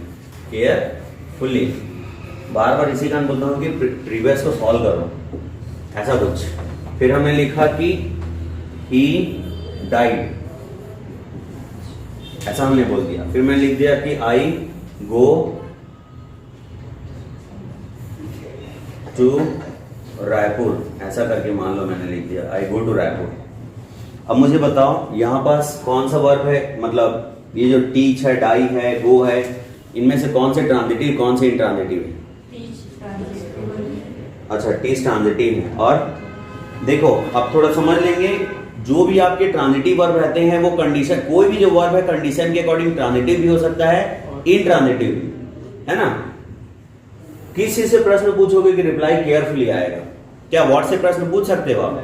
बार बार इसी कारण बोलता हूं कि प्रीवियस को सॉल्व करो, ऐसा कुछ। फिर हमने लिखा कि ही डाइड, ऐसा हमने बोल दिया। फिर मैंने लिख दिया कि आई गो टू रायपुर, ऐसा करके मान लो मैंने लिख दिया आई गो टू रायपुर। अब मुझे बताओ यहां पास कौन सा वर्ब है, मतलब ये जो टीच है, डाई है, गो है, इनमें से कौन से ट्रांजिटिव कौन से इंट्रांजिटिव है? अच्छा टीच ट्रांजिटिव है। और देखो अब थोड़ा समझ लेंगे, जो भी आपके ट्रांजिटिव वर्ब रहते हैं वो कंडीशन, कोई भी जो वर्ब है कंडीशन के अकॉर्डिंग ट्रांजिटिव भी हो सकता है, इनट्रांजिटिव भी, है ना। किसी से प्रश्न पूछोगे कि रिप्लाई केयरफुली आएगा। क्या वर्ड से प्रश्न पूछ सकते हो आप?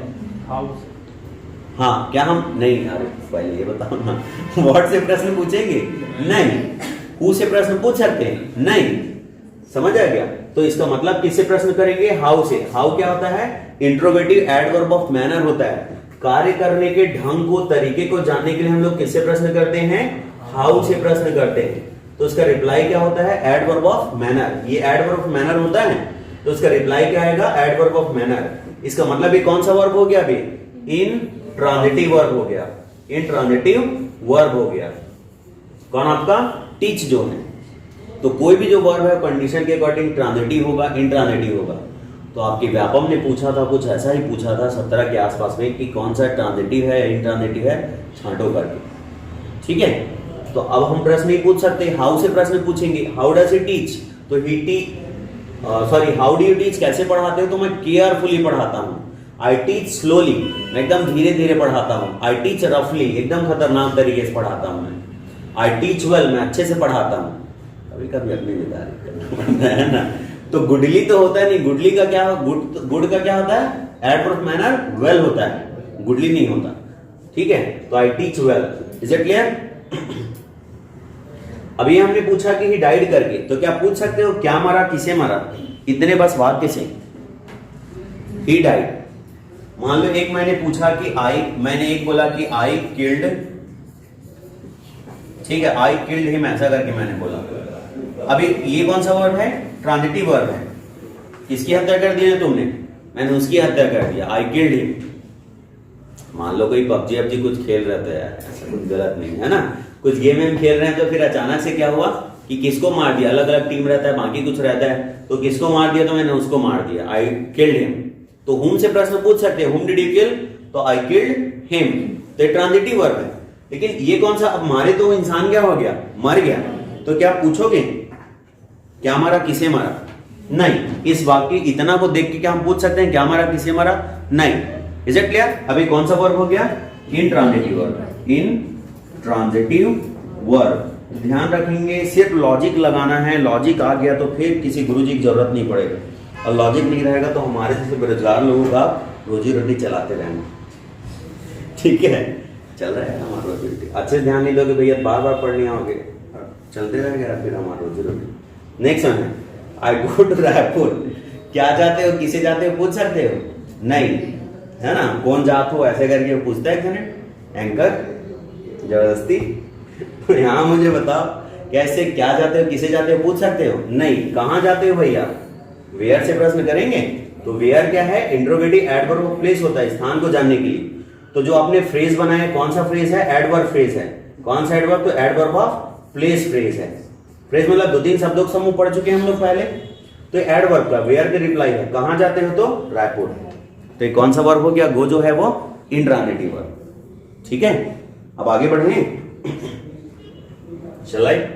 हाँ, क्या हम नहीं, अरे पहले ये बताओ ना, वर्ड से प्रश्न पूछेंगे नहीं, हु से प्रश्न पूछ सकते हैं नहीं, समझ आ गया। तो इसका मतलब किससे प्रश्न करेंगे? हाउ से। हाउ क्या होता है? इंट्रोगेटिव एडवर्ब ऑफ मैनर होता है। कार्य करने के ढंग को, तरीके को जानने के लिए हम लोग किससे प्रश्न करते हैं? हाउ से प्रश्न करते हैं। तो इसका रिप्लाई क्या होता है? Adverb of manner. ये एडवर्ब ऑफ मैनर होता है, तो इसका रिप्लाई क्या आएगा? Adverb of manner. इसका मतलब ये कौन सा वर्ब हो गया? अभी इन ट्रांजिटिव वर्ब हो गया, इन ट्रांजिटिव वर्ब हो गया। कौन आपका? टीच जो है। तो कोई भी जो वर्ब है कंडीशन के अकॉर्डिंग ट्रांजिटिव होगा, इंट्रांजिटिव होगा। तो आपके व्यापम ने पूछा था, कुछ ऐसा ही पूछा था 17 के आसपास में कि कौन सा ट्रांजिटिव है, इंट्रांजिटिव है, छांटो करके। ठीक है, तो अब हम प्रश्न नहीं पूछ सकते, हाउ से प्रश्न पूछेंगे। How does he teach? तो he sorry, how do you teach? कैसे पढ़ाते हो? तो मैं केयरफुली पढ़ाता हूँ। आई टीच स्लोली, मैं एकदम धीरे धीरे पढ़ाता हूँ। आई टीच रफली, एकदम खतरनाक तरीके से पढ़ाता हूँ मैं। आई टीच वेल, मैं अच्छे से पढ़ाता हूँ। कभी कभी अपनी जिम्मेदारी है ना। तो गुडली तो होता है नहीं, गुडली का क्या, गुड का क्या होता है? एडवर्ब ऑफ मैनर वेल होता है, गुडली नहीं होता। ठीक है, तो I teach well. Is it clear? अभी हमने पूछा कि ही डाइड करके, तो क्या पूछ सकते हो क्या मारा, किसे मारा? इतने बस वाक्य से ही डाइड। मान लो एक मैंने पूछा कि मैंने एक बोला कि आई किल्ड, ठीक है, आई किल्ड हिम, ऐसा करके मैंने बोला। अभी ये कौन सा वर्ब है? ट्रांजिटिव वर्ब है। किसकी हत्या कर दिया है तुमने? मैंने उसकी हत्या कर दिया, आई किल्ड हिम। मान लो कोई पबजी कुछ खेल रहा था यार, ऐसा कुछ गलत नहीं है ना, कुछ गेम में खेल रहे हैं, तो फिर अचानक से क्या हुआ कि किसको मार दिया? अलग अलग टीम रहता है, बाकी कुछ रहता है, तो किसको मार दिया? तो मैंने उसको मार दिया, आई किल्ड हिम। तो हुम से प्रश्न पूछ सकते हैं, हुम डिड यू किल? तो आई किल्ड हिम। तो ये ट्रांजिटिव वर्ब है। लेकिन ये कौन सा? अब मारे तो इंसान क्या हो गया? मर गया। तो क्या पूछोगे क्या मारा, किसे मारा? नहीं। इस वाक्य इतना को देख के क्या हम पूछ सकते हैं क्या मारा, किसे मारा? नहीं। Is it clear? अभी कौन सा वर्ब हो गया? इन ट्रांजिटिव वर्ब। इन ट्रांजिटिव वर्ब। ध्यान रखेंगे, सिर्फ लॉजिक लगाना है। लॉजिक आ गया तो फिर किसी गुरुजी की जरूरत नहीं पड़ेगी, और लॉजिक नहीं रहेगा तो हमारे जैसे बेरोजगार लोगों का रोजी रोटी चलाते रहेंगे। ठीक है, चल रहा है हमारा रोजी रोटी। अच्छे ध्यान नहीं दोगे भैया, बार बार पढ़ने आओगे, चलते रहेगा फिर हमारा रोजी रोटी। नेक्स्ट वन है, आई गो टू रायपुर। क्या जाते हो, किसे जाते हो पूछ सकते हो? नहीं, है ना। कौन जात हो ऐसे करके पूछता है कैंडिडेट, एंकर जबरदस्ती। तो यहाँ मुझे बताओ कैसे, क्या जाते हो, किसे जाते हो पूछ सकते हो? नहीं। कहाँ जाते हो भैया? वेयर से प्रश्न करेंगे। तो वेयर क्या है? इंट्रोगेटिव एडवर्ब ऑफ प्लेस होता है, स्थान को जानने के लिए। तो जो आपने फ्रेज बनाया, कौन सा फ्रेज है? एडवर्ब फ्रेज है। कौन सा एडवर्ब? तो एडवर्ब ऑफ प्लेस फ्रेज है। फ्रेज मतलब 2-3 शब्दों का समूह पढ़ चुके हैं हम लोग पहले। तो एडवर्ब का वेयर के रिप्लाई है, कहां जाते हो? तो रायपुर। तो ये कौन सा वर्ब हो गया? गो जो है वो इंट्रांजिटिव वर्ब। ठीक है, अब आगे बढ़े, चलाइए।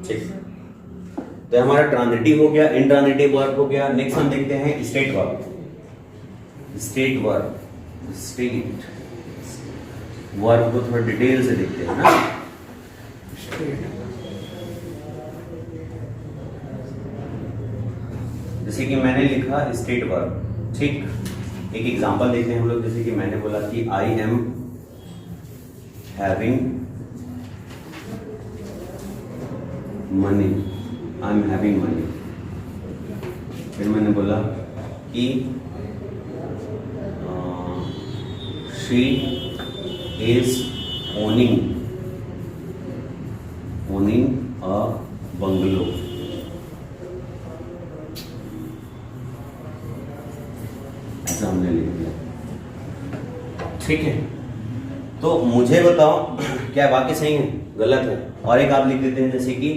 ठीक, तो हमारा ट्रांजिटिव हो गया, इंट्रांजिटिव वर्ब हो गया। नेक्स्ट हम देखते हैं state verb. State verb, state verb को थोड़ा डिटेल से देखते हैं ना। जैसे कि मैंने लिखा स्टेट वर्ब, ठीक। एक एग्जांपल देखते हैं हम लोग। जैसे कि मैंने बोला कि I am having money, I am having money. फिर मैंने बोला कि she is owning a bungalow. ऐसा हमने लिख दिया, ठीक है। तो मुझे बताओ क्या वाक्य सही है, गलत है? और एक आप लिख देते हैं जैसे कि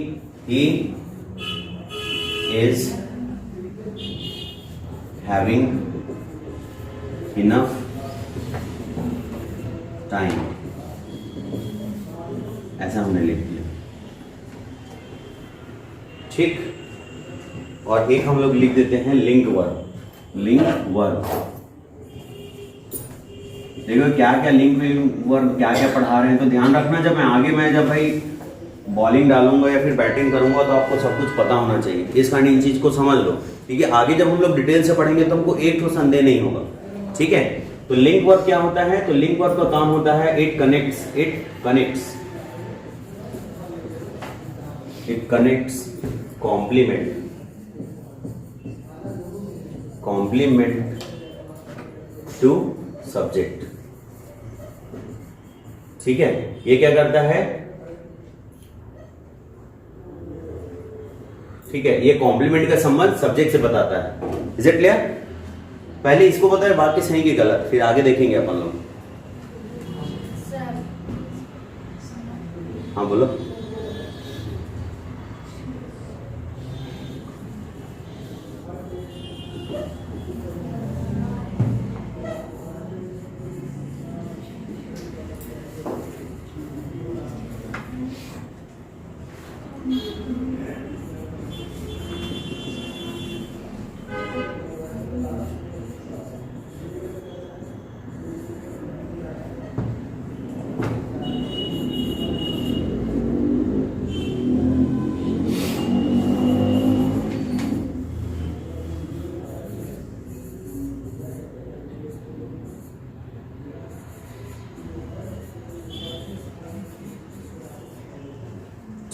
he is having enough time, ऐसा हमने लिख दिया, ठीक। और एक हम लोग लिख देते हैं लिंक वर्ब। लिंक वर्ब देखो क्या क्या लिंक वर्ब क्या क्या पढ़ा रहे हैं, तो ध्यान रखना जब भाई बॉलिंग डालूंगा या फिर बैटिंग करूंगा तो आपको सब कुछ पता होना चाहिए। इस कारण इन चीज को समझ लो, ठीक है। आगे जब हम लोग डिटेल से पढ़ेंगे तो हमको एक तो संदेह नहीं होगा, ठीक है। तो लिंक वर्ब क्या होता है? तो लिंक वर्ब का काम होता है it connects complement to subject, ठीक है। ये क्या करता है? ठीक है, ये कॉम्प्लीमेंट का संबंध सब्जेक्ट से बताता है। Is it clear? पहले इसको बताए वाक्य सही की गलत, फिर आगे देखेंगे अपन लोग। हाँ बोलो।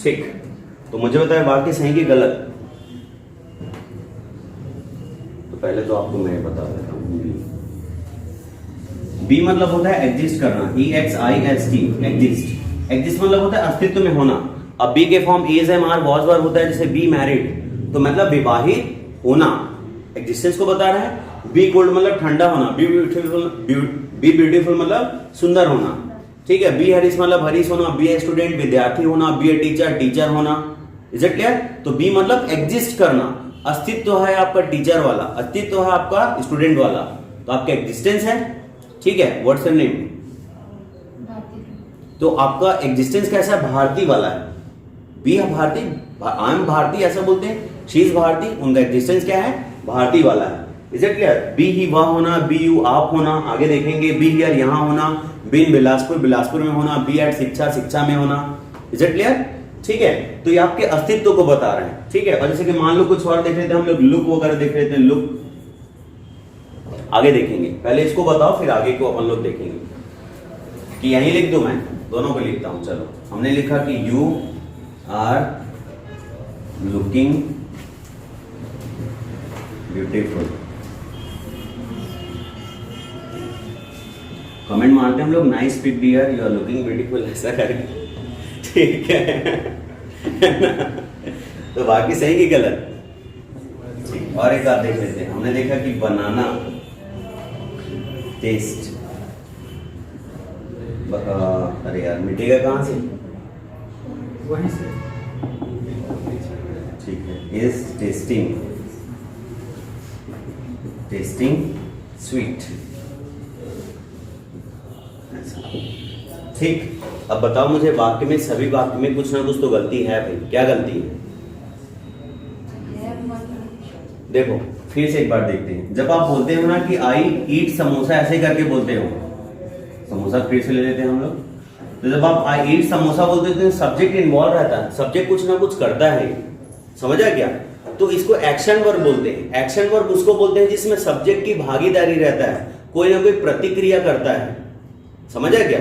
ठीक, तो मुझे बताए वाक्य सही की गलत। तो पहले तो आपको मैं बता देता हूँ। बी मतलब होता है एग्जिस्ट करना, EXIST, एग्जिस्ट मतलब होता है अस्तित्व में होना। अब बी के form is am are was were होता है, जैसे बी मैरिड, तो मतलब विवाहित होना, एग्जिस्टेंस को बता रहा है। बी कोल्ड मतलब ठंडा होना, बी ब्यूटीफुल मतलब सुंदर होना, ठीक है। बी हरीश मतलब हरीश होना, बी ए स्टूडेंट विद्यार्थी होना, बी ए टीचर होना। Is it clear? तो बी मतलब एग्जिस्ट करना, अस्तित्व है आपका टीचर वाला, अस्तित्व है आपका स्टूडेंट वाला, तो आपका एग्जिस्टेंस है, ठीक है। What's your name? तो आपका एग्जिस्टेंस कैसा है? भारती वाला है। बी है भारती, आई एम भारती ऐसा बोलते हैं, शी इज भारती, उनका एग्जिस्टेंस क्या है? भारती वाला है। Is it clear? बी ही वह होना, बी यू आप होना, आगे देखेंगे। बी हियर यहाँ होना, बी इन बिलासपुर में होना, बी एट शिक्षा में होना। Is it clear? ठीक है, तो ये आपके अस्तित्व को बता रहे हैं, ठीक है। और जैसे कि मान लो कुछ और देख रहे थे हम लोग, लुक वगैरह देख रहे थे, लुक आगे देखेंगे। पहले इसको बताओ फिर आगे को अपन लोग देखेंगे। कि यही लिख दूं, मैं दोनों को लिखता हूं। चलो, हमने लिखा कि you are looking beautiful. Comment मारते हैं हम लोग, nice pic dear, you are looking beautiful, ऐसा करके, ठीक है। तो बाकी सही की गलत? और एक बात देख लेते हैं। हमने देखा कि बनाना टेस्ट, अरे यार मिटेगा कहां से? वहीं से, ठीक है। इज टेस्टिंग स्वीट, ठीक। अब बताओ मुझे, वाक्य में सभी वाक्य में कुछ ना कुछ तो गलती है भाई, क्या गलती है? देखो फिर से एक बार देखते हैं। जब आप बोलते हो ना कि आई ईट समोसा, ऐसे करके बोलते हो, समोसा फिर से ले लेते हैं हम लोग। तो जब आप आई ईट समोसा बोलते हो तो सब्जेक्ट इन्वॉल्व रहता है, सब्जेक्ट कुछ ना कुछ करता है, समझा क्या? तो इसको एक्शन वर्ब बोलते हैं। एक्शन वर्ब उसको बोलते हैं जिसमें सब्जेक्ट की भागीदारी रहता है, कोई ना कोई प्रतिक्रिया करता है, समझा क्या?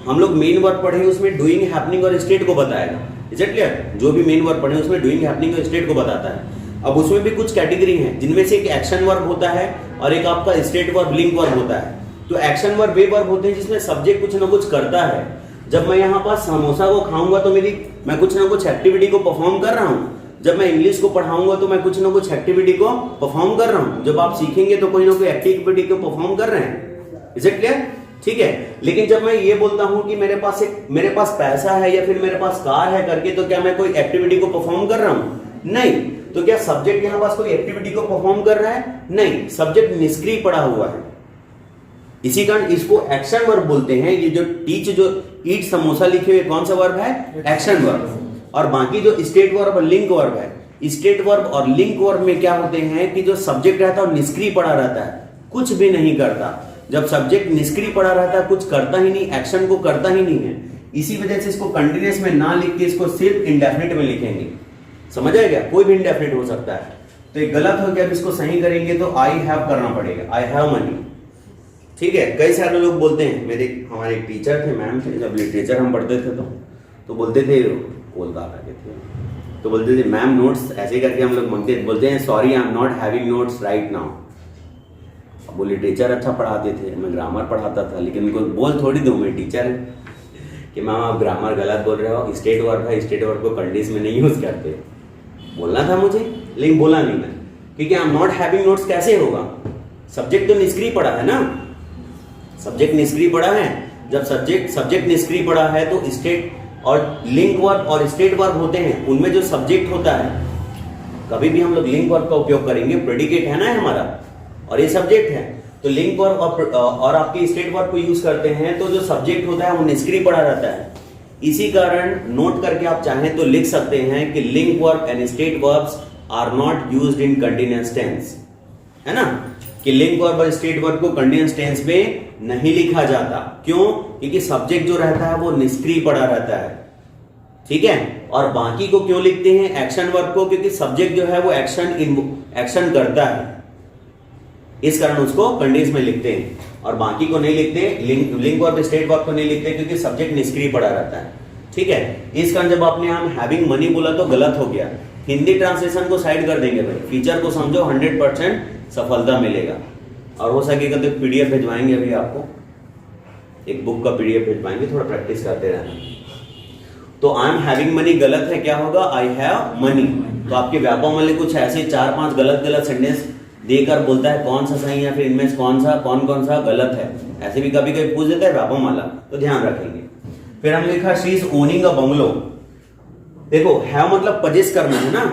हम लोग मेन वर्ब पढ़े उसमें डूइंग, हैपनिंग और स्टेट को बताएगा। Is it clear? जो भी मेन वर्ब पढ़े उसमें डूइंग, हैपनिंग और स्टेट को बताता है। अब उसमें भी कुछ कैटेगरी हैं, जिनमें से एक एक्शन वर्ब होता है और एक आपका स्टेट वर्ब, लिंक वर्ब होता है। तो एक्शन वर्ब वे वर्ब होते हैं जिसमें सब्जेक्ट कुछ ना कुछ करता है। जब मैं यहाँ पर समोसा को खाऊंगा तो मैं कुछ ना कुछ एक्टिविटी को परफॉर्म कर रहा हूँ। जब मैं इंग्लिश को पढ़ाऊंगा तो मैं कुछ ना कुछ एक्टिविटी को परफॉर्म कर रहा हूँ। जब आप सीखेंगे तो कोई ना कोई एक्टिविटी को परफॉर्म कर रहे हैं। Is it clear? ठीक है। लेकिन जब मैं ये बोलता हूं कि मेरे पास पैसा है या फिर मेरे पास कार है करके, तो क्या मैं कोई एक्टिविटी को परफॉर्म कर रहा हूं? नहीं। तो क्या सब्जेक्ट यहां पास कोई एक्टिविटी को परफॉर्म कर रहा है? नहीं, सब्जेक्ट निष्क्रिय पड़ा हुआ है। इसी कारण इसको एक्शन वर्ब बोलते हैं। ये जो टीच, जो ईट समोसा लिखे हुए कौन सा वर्ब है? Action verb. और बाकी जो स्टेट वर्ब और लिंक वर्ब है, स्टेट वर्ब और लिंक वर्ब में क्या होते हैं कि जो सब्जेक्ट रहता है वो निष्क्रिय पड़ा रहता है, कुछ भी नहीं करता। जब सब्जेक्ट निष्क्रिय पड़ा रहता है, कुछ करता ही नहीं, एक्शन को करता ही नहीं है, इसी वजह से इसको कंटिन्यूअस में ना लिख के इसको सिर्फ इंडेफिनिट में लिखेंगे। समझ आएगा? कोई भी इंडेफिनिट हो सकता है। तो ये गलत हो गया, अब इसको सही करेंगे तो आई हैव करना पड़ेगा, आई हैव मनी। ठीक है, कई सारे लोग बोलते हैं, मेरे हमारे एक टीचर थे, मैम थे, जब लिटरेचर हम पढ़ते थे तो बोलते थे, कोलकाता के थे, तो बोलते थे मैम नोट्स ऐसे करके हम लोग मांगते, बोलते हैं sorry I am not having notes right now. अब वो लिटरेचर अच्छा पढ़ाते थे, मैं ग्रामर पढ़ाता था, लेकिन उनको बोल थोड़ी दूं, मैं टीचर है कि मैम आप ग्रामर गलत बोल रहे हो, स्टेट वर्ब है, स्टेट वर्ब को कंडीशन में नहीं यूज करते। बोलना था मुझे, लेकिन बोला नहीं मैं, क्योंकि I am not having notes कैसे होगा? सब्जेक्ट तो निष्क्रिय पड़ा है ना, सब्जेक्ट निष्क्रिय पड़ा है। जब सब्जेक्ट निष्क्रिय पड़ा है तो स्टेट और लिंक वर्ब और स्टेट वर्ब होते हैं, उनमें जो सब्जेक्ट होता है, कभी भी हम लोग लिंक वर्ब का उपयोग करेंगे, प्रेडिकेट है ना हमारा और ये सब्जेक्ट है, तो लिंक वर्ब और आपके स्टेट वर्ब को यूज करते हैं, तो जो सब्जेक्ट होता है वो निष्क्रिय पड़ा रहता है। इसी कारण नोट करके आप चाहें तो लिख सकते हैं कि link verb and state verbs are not used in continuous tense, है ना, कि लिंक वर्ब और स्टेट वर्ब को कंटीन्यूअस टेंस में नहीं लिखा जाता। क्यों? क्योंकि सब्जेक्ट जो रहता है वो निष्क्रिय पड़ा रहता है। ठीक है, और बाकी को क्यों लिखते हैं? एक्शन वर्ब को, क्योंकि सब्जेक्ट जो है वो एक्शन करता है, इस कारण उसको कंडीशन में लिखते हैं, और बाकी को नहीं लिखते, लिंक वर्ब स्टेट वर्ब को नहीं लिखते, क्योंकि सब्जेक्ट निष्क्रिय पड़ा रहता है। ठीक है, इस कारण जब आपने हम हैविंग मनी बोला तो गलत हो गया। हिंदी ट्रांसलेशन को साइड कर देंगे भाई, फीचर को समझो, 100% सफलता मिलेगा। और हो सकेगा तो पीडीएफ भिजवाएंगे अभी आपको, एक बुक का पीडीएफ भिजवाएंगे, थोड़ा प्रैक्टिस करते रहना। तो आई एम हैविंग मनी गलत है, क्या होगा? I have money. तो आपके व्यापक वाले कुछ ऐसे 4-5 गलत सेंटेंस देकर बोलता है कौन सा सही है, फिर इनमें से कौन सा गलत है, ऐसे भी कभी कभी पूछ देता है व्यापक वाला, तो ध्यान रखेंगे। फिर हम लिखा she is owning a bungalow. देखो हैव मतलब पजेस करना है ना,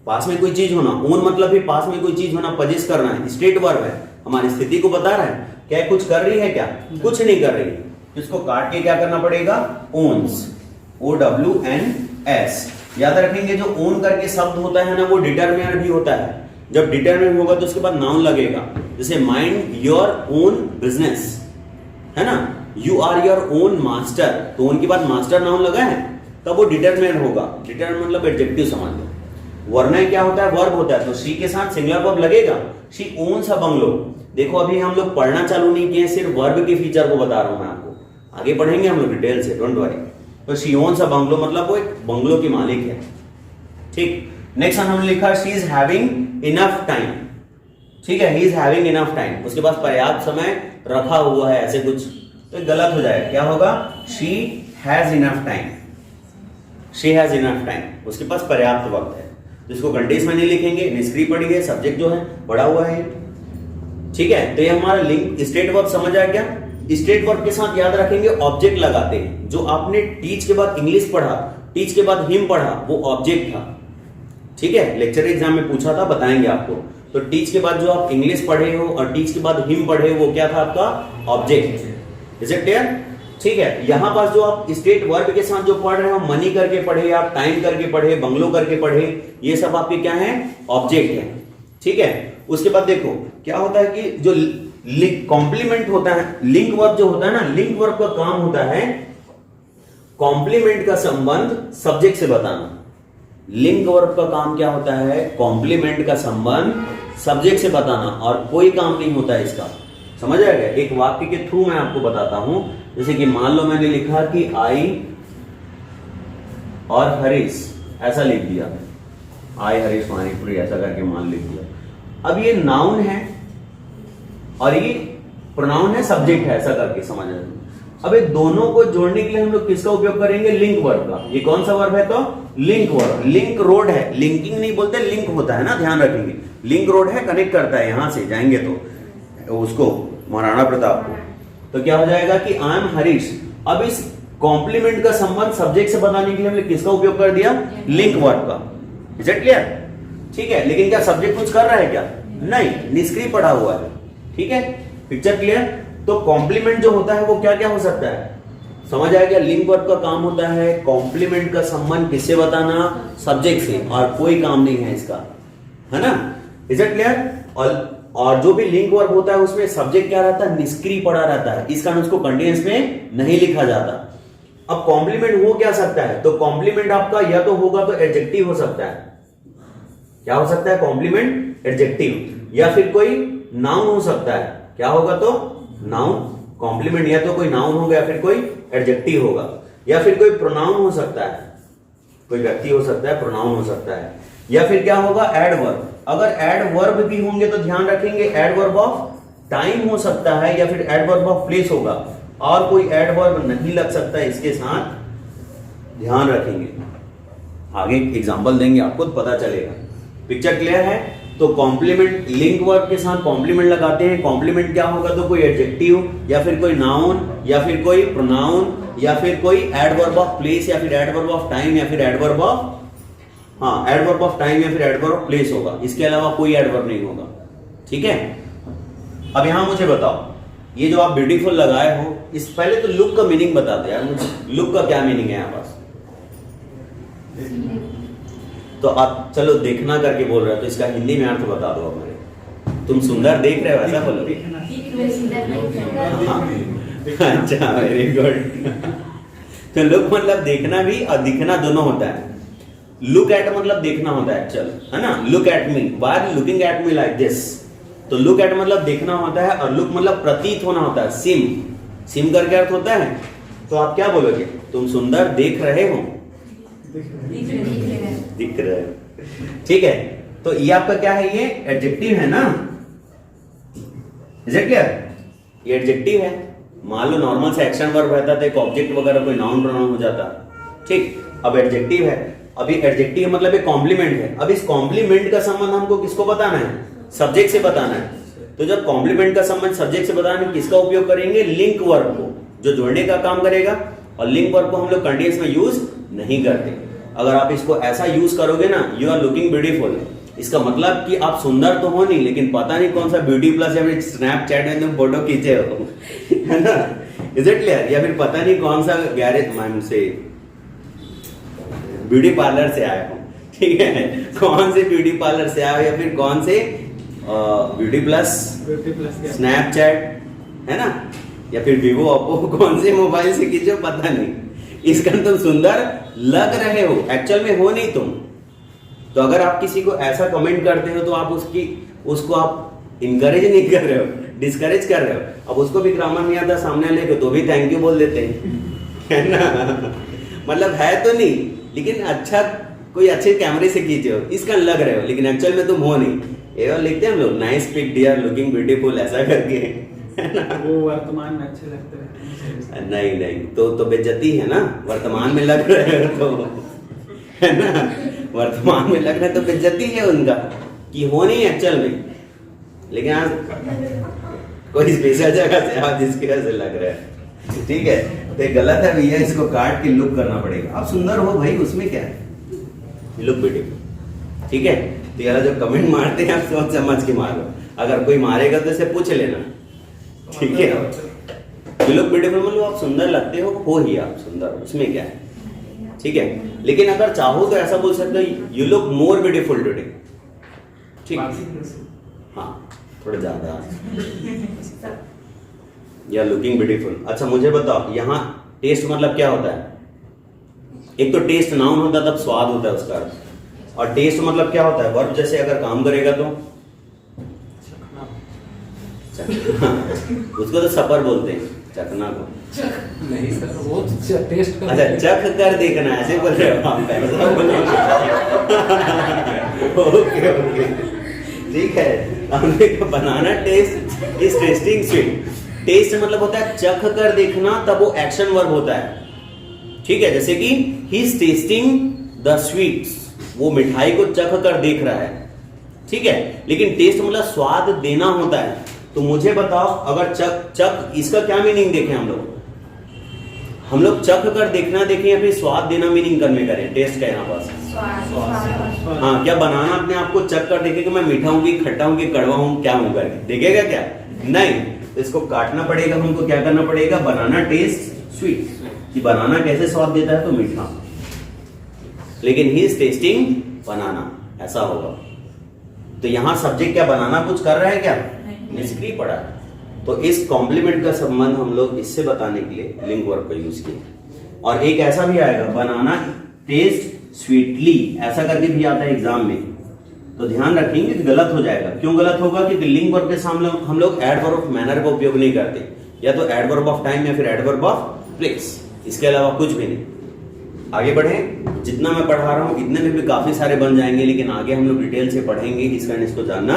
पास में कोई चीज होना, ओन मतलब भी पास में कोई चीज होना, पजेस करना है, स्टेट वर्ब है, हमारी स्थिति को बता रहा है। क्या कुछ कर रही है? क्या कुछ नहीं कर रही, इसको काट के क्या करना पड़ेगा? Owns, OWNS। याद रखेंगे जो ओन करके शब्द होता है ना, वो डिटरमिनर भी होता है। जब डिटरमिनर होगा तो उसके बाद नाउन लगेगा, जैसे माइंड योर ओन बिजनेस, है ना, you are your own master, तो उनके बाद मास्टर नाउन लगा है, तब वो डिटरमिनर होगा। डिटरमिनर मतलब एडजेक्टिव समझ लो। वरना क्या होता है? वर्ब होता है, तो शी के साथ सिंगुलर वर्ब लगेगा, शी ओन्स अ बंगलो। देखो अभी हम लोग पढ़ना चालू नहीं किए, सिर्फ वर्ब के फीचर को बता रहा हूं मैं आपको, आगे पढ़ेंगे हम लोग डिटेल से, डोंट वरी। तो शी ओन्स अ बंगलो मतलब वो एक बंगलो की मालिक है। ठीक, नेक्स्ट हमने लिखा she is having enough time. ठीक है, he is having enough time, उसके पास पर्याप्त समय रखा हुआ है, ऐसे कुछ, तो गलत हो जाएगा। क्या होगा? She has enough time, she has enough time, उसके पास पर्याप्त वक्त है। जिसको कंडीशन में नहीं लिखेंगे, निष्क्रिय पड़ी है, सब्जेक्ट जो है पड़ा हुआ है। ठीक है, तो ये हमारा लिंक स्टेट वर्ब समझ आ गया। स्टेट वर्ब के साथ याद रखेंगे ऑब्जेक्ट लगाते हैं। जो आपने टीच के बाद इंग्लिश पढ़ा, टीच के बाद हिम पढ़ा, वो ऑब्जेक्ट था। ठीक है, लेक्चर एग्जाम में पूछा था, बताएंगे आपको। तो टीच के बाद जो आप इंग्लिश पढ़े हो और टीच के बाद हिम पढ़े हो, वो क्या था आपका? ऑब्जेक्ट। Is it clear? ठीक है, यहां पास जो आप स्टेट वर्ब के साथ जो पढ़ रहे हो, मनी करके पढ़े, आप टाइम करके पढ़े, बंगलो करके पढ़े, ये सब आपके क्या है? ऑब्जेक्ट है। ठीक है, उसके बाद देखो क्या होता है कि जो कॉम्प्लीमेंट होता है, लिंक वर्ब जो होता है ना, लिंक वर्ब का काम होता है कॉम्प्लीमेंट का संबंध सब्जेक्ट से बताना। लिंक वर्ब का काम क्या होता है? कॉम्प्लीमेंट का संबंध सब्जेक्ट से बताना, और कोई काम नहीं होता है इसका। समझ आएगा? एक वाक्य के थ्रू मैं आपको बताता हूं। जैसे कि मान लो मैंने लिखा कि आई और हरीश, ऐसा लिख दिया, आई हरीश पानीपुरी ऐसा करके मान लिख दिया। अब ये नाउन है और ये प्रोनाउन है, सब्जेक्ट है, ऐसा करके समझ रहे। अब इन दोनों को जोड़ने के लिए हम लोग किसका उपयोग करेंगे? लिंक वर्ब का। ये कौन सा वर्ब है? तो लिंक वर्ब। लिंक रोड है, लिंकिंग नहीं बोलते, लिंक होता है ना, ध्यान रखेंगे। लिंक रोड है, कनेक्ट करता है, यहां से जाएंगे तो उसको महाराणा प्रताप को। तो क्या हो जाएगा कि आई एम हरीश। अब इस कॉम्प्लीमेंट का संबंध सब्जेक्ट से बताने के लिए हमने किसका उपयोग कर दिया? लिंक वर्ब का। Is it clear? ठीक है, लेकिन क्या सब्जेक्ट कुछ कर रहा है? क्या नहीं, निष्क्रिय पड़ा हुआ है। ठीक है, पिक्चर क्लियर? तो कॉम्प्लीमेंट जो होता है वो क्या क्या हो सकता है? समझ आ गया? लिंक वर्ब का काम होता है कॉम्प्लीमेंट का संबंध किससे बताना? सब्जेक्ट से, और कोई काम नहीं है इसका, है ना? Is it clear? और और जो भी लिंक वर्ब होता है उसमें सब्जेक्ट क्या रहता है, निष्क्रिय पड़ा रहता है, इस कारण उसको कंटीन्यूअस में नहीं लिखा जाता। अब कॉम्प्लीमेंट हो क्या सकता है, तो कॉम्प्लीमेंट आपका या तो होगा तो एडजेक्टिव हो सकता है, क्या हो सकता है, कॉम्प्लीमेंट एडजेक्टिव, या फिर कोई नाउन हो सकता है, क्या होगा तो नाउन, कॉम्प्लीमेंट या तो कोई नाउन होगा या फिर कोई एडजेक्टिव होगा, या फिर कोई प्रोनाउन हो सकता है, कोई व्यक्ति हो सकता है, प्रोनाउन हो सकता है, या फिर क्या होगा एडवर्ब। अगर एडवर्ब भी होंगे तो ध्यान रखेंगे एडवर्ब ऑफ टाइम हो सकता है या फिर एडवर्ब ऑफ प्लेस होगा, और कोई एडवर्ब नहीं लग सकता है इसके साथ, ध्यान रखेंगे। आगे एग्जांपल देंगे आपको तो पता चलेगा। पिक्चर क्लियर है? तो कॉम्प्लीमेंट लिंक वर्ब के साथ कॉम्प्लीमेंट लगाते हैं। कॉम्प्लीमेंट क्या होगा तो कोई एडजेक्टिव या फिर कोई नाउन या फिर कोई प्रोनाउन या फिर कोई एडवर्ब ऑफ प्लेस या फिर एडवर्ब ऑफ टाइम या फिर adverb of adverb of time या फिर एडवर्ब ऑफ प्लेस होगा, इसके अलावा कोई एडवर्ब नहीं होगा। ठीक है, अब यहां मुझे बताओ, ये जो आप ब्यूटीफुल लगाए हो, इस पहले तो लुक का मीनिंग बता दो यार मुझे, लुक का क्या मीनिंग है यहां पास? तो आप चलो देखना करके बोल रहे हो तो इसका हिंदी में अर्थ बता दो आप मुझे। तुम सुंदर देख रहे हो ऐसा बोलो। अच्छा, वेरी गुड। तो लुक मतलब देखना भी और दिखना दोनों होता है। लुक एट मतलब देखना होता है, चल है ना, look at me, why looking at me like this. तो लुक एट मतलब देखना होता है और लुक मतलब प्रतीत होना होता है, सिम करके अर्थ होता है। तो आप क्या बोलोगे, तुम सुंदर देख रहे हो, दिख रहे हो। ठीक है, तो ये आपका क्या है, ये एडजेक्टिव है ना, इज इट क्लियर? ये एडजेक्टिव है। मान लो नॉर्मल से एक्शन वर्ब रहता तो एक ऑब्जेक्ट वगैरह कोई नाउन प्रोनाउन हो जाता। ठीक, अब एडजेक्टिव है। अभी एडजेक्टिव मतलब एक कॉम्प्लीमेंट है। अब इस कॉम्प्लीमेंट का संबंध हमको किसको बताना है, सब्जेक्ट से बताना है। तो जब कॉम्प्लीमेंट का संबंध सब्जेक्ट से बताना है, किसका उपयोग करेंगे, लिंक वर्ब को, जो जोड़ने का काम करेगा। और लिंक वर्ब को हम लोग कंटीन्यूअस में यूज नहीं करते। अगर आप इसको ऐसा यूज करोगे ना, यू आर लुकिंग ब्यूटीफुल, इसका मतलब कि आप सुंदर तो हो नहीं, लेकिन पता नहीं कौन सा ब्यूटी प्लस या फिर स्नैपचैट में तुम फोटो खींचे हो, है ना, इज इट क्लियर? या फिर पता नहीं कौन सा गैरेज मैम से ब्यूटी पार्लर से आए हो, ठीक है, कौन से ब्यूटी पार्लर से आए हो, या फिर कौन से ब्यूटी प्लस स्नैपचैट, है ना, या फिर वीवो ओप्पो कौन से मोबाइल से खींचो पता नहीं, इसका तुम सुंदर लग रहे हो, एक्चुअल में हो नहीं तुम। तो अगर आप किसी को ऐसा कमेंट करते हो तो आप उसको आप इनकरेज नहीं कर रहे हो, डिस्करेज कर रहे हो। अब उसको भी ग्रामर नहीं आता सामने वाले को, तो भी थैंक यू बोल देते हैं, है ना, मतलब है तो नहीं, लेकिन अच्छा कोई अच्छे कैमरे से खींचे हो, इसका लग रहे हो, लेकिन एक्चुअल में तुम हो नहीं। ये लिखते हैं हम लोग, nice pic dear, looking beautiful, ऐसा करके, है ना, वो वर्तमान में अच्छे लगते हैं। नहीं तो बेइज्जती है ना, वर्तमान में लग रहे हो तो, है ना, वर्तमान में लग रहा है तो बेइज्जती है उनका कि हो नहीं एक्चुअल में। लेकिन आज कोई स्पेशल जगह से आप जिसकी वजह से लग रहा है, ठीक है, तो गलत है भैया, इसको काट के लुक करना पड़ेगा। आप सुंदर हो भाई, उसमें क्या है, लुक ब्यूटीफुल, ठीक है। तो यार जो कमेंट मारते हैं आप सोच समझ के मारो, अगर कोई मारेगा तो इसे पूछ लेना, ठीक है। लुक ब्यूटीफुल मतलब आप सुंदर लगते हो ही आप सुंदर, उसमें क्या है, ठीक है। लेकिन अगर चाहो तो ऐसा बोल सकते हो, you look more beautiful today, ठीक, हाँ थोड़ा ज्यादा, या लुकिंग ब्यूटीफुल। अच्छा मुझे बताओ, यहाँ टेस्ट मतलब क्या होता है? एक तो टेस्ट नाउन होता है, तब स्वाद होता है उसका अर्थ, और टेस्ट मतलब क्या होता है, वर्ब जैसे अगर काम करेगा तो उसको तो सफर बोलते हैं, चखना को नहीं सर, वो टेस्ट कर, अच्छा चख कर देखना, ऐसे बोल रहे हो आप, ऐसा बोलो, ओके, ठीक है। हमने banana taste is tasting sweet, taste मतलब होता है चख कर देखना, तब वो एक्शन वर्ब होता है, ठीक है। जैसे कि he is testing the sweets, वो मिठाई को चख कर देख रहा है, ठीक है। लेकिन टेस्ट मतलब स्वाद देना होता है। तो मुझे बताओ, अगर चख इसका क्या मीनिंग देखें हम लोग चख कर देखना देखें या फिर स्वाद देना मीनिंग करने करें, टेस्ट का यहाँ पास हाँ, क्या बनाना अपने आप को चख कर देखेगा, मैं मीठा हूं कि खट्टा हूं कि कड़वा हूं, क्या हूं करके देखेगा क्या? नहीं, तो इसको काटना पड़ेगा, हमको क्या करना पड़ेगा, बनाना टेस्ट स्वीट, कि बनाना कैसे स्वाद देता है, तो मीठा, लेकिन ही इज टेस्टिंग बनाना, ऐसा होगा, तो यहाँ सब्जेक्ट क्या बनाना कुछ कर रहा है क्या? निष्क्रिय पड़ा है। तो इस कॉम्प्लीमेंट का संबंध हम लोग इससे बताने के लिए लिंक वर्ब का यूज किया। और एक ऐसा भी आएगा, बनाना टेस्ट स्वीटली, ऐसा करके भी आता है एग्जाम में, तो ध्यान रखेंगे कि गलत हो जाएगा। क्यों गलत होगा? क्योंकि लिंक वर्ब के सामने हम लोग एडवर्ब ऑफ मैनर का उपयोग नहीं करते, या तो एडवर्ब ऑफ टाइम या फिर एडवर्ब ऑफ प्लेस, इसके अलावा कुछ भी नहीं। आगे बढ़ें, जितना मैं पढ़ा रहा हूं इतने में भी काफी सारे बन जाएंगे, लेकिन आगे हम लोग डिटेल से पढ़ेंगे, इस कारण इसको जानना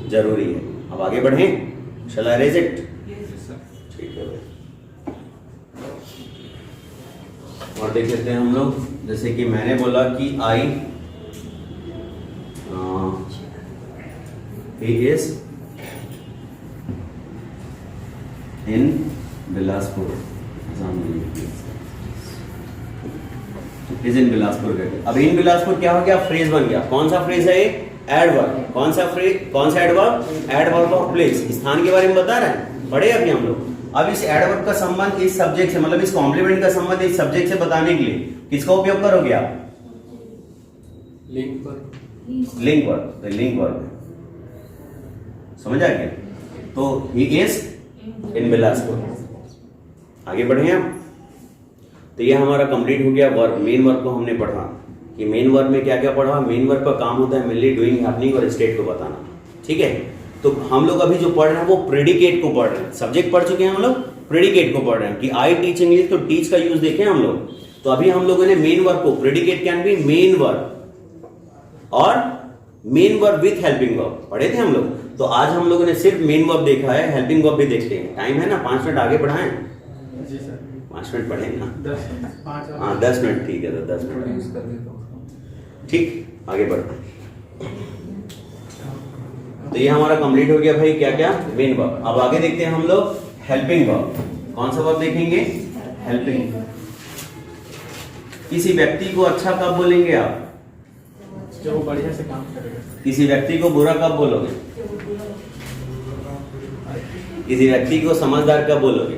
जरूरी है। अब आगे बढ़ें, शैल आई रेज इट? ठीक है भाई। और देख लेते हैं हम लोग, जैसे कि मैंने बोला कि आई he is in Bilaspur, is in Bilaspur करके। अब इन बिलासपुर क्या हो गया? फ्रेज बन गया। कौन सा फ्रेज है? एडवर्ब। कौन सा फ्रेज? कौन सा एडवर्ब? एडवर्ब ऑफ प्लेस, स्थान के बारे में बता रहे हैं, पढ़े अभी हम लोग। अब इस एडवर्ब का संबंध इस सब्जेक्ट से, मतलब इस कॉम्प्लीमेंट का संबंध इस सब्जेक्ट से बताने के लिए किसका उपयोग करोगे आप? Link verb. Link verb. तो लिंक वर्ब समझ आ गया? तो ही इज इन बिलासपुर। आगे बढ़े हम। तो ये हमारा कंप्लीट हो गया वर्ब। मेन वर्ब को हमने पढ़ा कि मेन वर्ब में क्या क्या पढ़ा। मेन वर्ब का काम होता है मेनली डूइंग, हैपनिंग और स्टेट को बताना, ठीक है। तो हम लोग अभी जो पढ़ रहे हैं वो प्रेडिकेट को पढ़ रहे हैं। सब्जेक्ट पढ़ चुके हैं हम लोग, प्रेडिकेट को पढ़ रहे हैं कि आई टीच इंग्लिश, तो टीच का यूज देखे हम लोग। तो अभी हम लोगों ने मेन वर्ब को, predicate can be main verb और main verb with helping verb पढ़े थे हम लोग। तो आज हम लोगों ने सिर्फ मेन वर्ब देखा है, हेल्पिंग वर्ब भी देखते हैं। टाइम है ना, 5 मिनट आगे बढ़ाएं? जी सर। 5 मिनट पढ़े ना? 10 हाँ 10 मिनट, ठीक है। तो 10 मिनट यूज कर देता हूँ। ठीक, आगे बढ़ते। तो ये हमारा कंप्लीट हो गया भाई, क्या क्या? Main verb. अब आगे देखते हैं हम लोग हेल्पिंग वर्ब। कौन सा वर्ब देखेंगे? हेल्पिंग। किसी व्यक्ति को अच्छा कब बोलेंगे आप? जब वो बढ़िया से काम करेगा। किसी व्यक्ति को बुरा कब बोलोगे? किसी व्यक्ति को समझदार कब बोलोगे?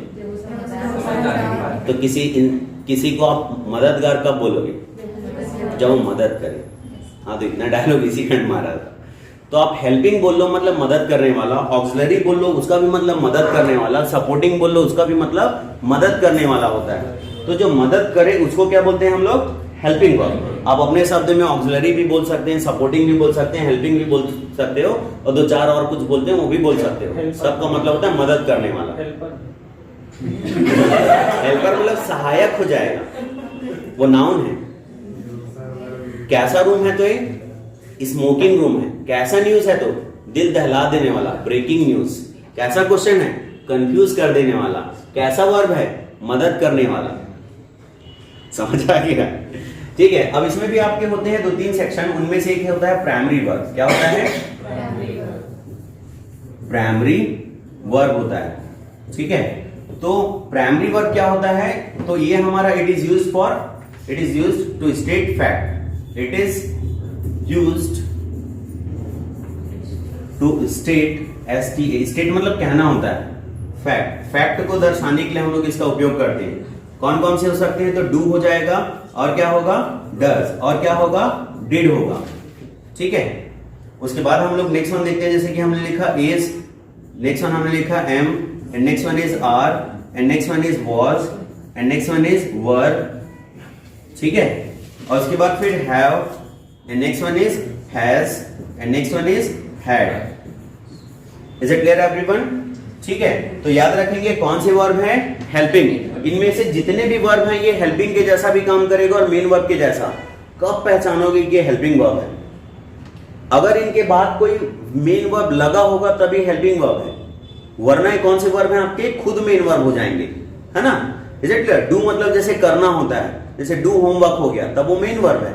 तो किसी को आप मददगार कब बोलोगे? जब वो मदद करे। हाँ, तो इतना डायलॉग इसी खंड मारा था। तो आप हेल्पिंग बोल लो मतलब मदद करने वाला, ऑक्सिलरी बोल लो उसका भी मतलब मदद करने वाला, सपोर्टिंग बोल लो उसका भी मतलब मदद करने वाला होता है। तो जो मदद करे उसको क्या बोलते हैं हम लोग? Helping verb. आप अपने शब्द में ऑक्सिलरी भी बोल सकते हैं, सपोर्टिंग भी बोल सकते हैं, हेल्पिंग भी बोल सकते हो, और 2-4 और कुछ बोलते हैं वो भी बोल सकते हो। सबका मतलब होता है मदद करने वाला। हेल्पर मतलब सहायक हो जाएगा, वो नाउन है। कैसा रूम है? तो ये स्मोकिंग रूम है। कैसा न्यूज है? तो दिल दहला देने वाला, ब्रेकिंग न्यूज। कैसा क्वेश्चन है? कंफ्यूज कर देने वाला। कैसा वर्ब है? मदद करने वाला। समझ आ गया? ठीक है। अब इसमें भी आपके होते हैं 2-3 सेक्शन, उनमें से एक होता है प्राइमरी वर्ब। क्या होता है? प्राइमरी वर्ब होता है, ठीक है। तो प्राइमरी वर्ब क्या होता है? तो ये हमारा it is used to state fact. It is used to state, state मतलब कहना होता है, फैक्ट को दर्शाने के लिए हम लोग इसका उपयोग करते हैं। कौन कौन से हो सकते हैं? तो डू हो जाएगा, और क्या होगा? डज, और क्या होगा? डिड होगा, ठीक है। उसके बाद हम लोग नेक्स्ट वन देखते हैं, जैसे कि हमने लिखा इज, नेक्स्ट वन हमने लिखा am, and next one is are, and next one is was, and next one is were, ठीक है। और उसके बाद फिर have, and next one is has, and next one is had. Is it clear everyone? ठीक है। तो याद रखेंगे कौन से वर्ब है? हेल्पिंग। इनमें से जितने भी वर्ब हैं ये हेल्पिंग के जैसा भी काम करेगा और मेन वर्ब के जैसा। कब पहचानोगे कि ये हेल्पिंग वर्ब है? अगर इनके बाद कोई मेन वर्ब लगा होगा तभी हेल्पिंग वर्ब है, वरना कौन से वर्ब हैं आपके? खुद मेन वर्ब हो जाएंगे, है ना। Is it clear? डू मतलब जैसे करना होता है, जैसे डू होमवर्क हो गया, तब वो मेन वर्ब है,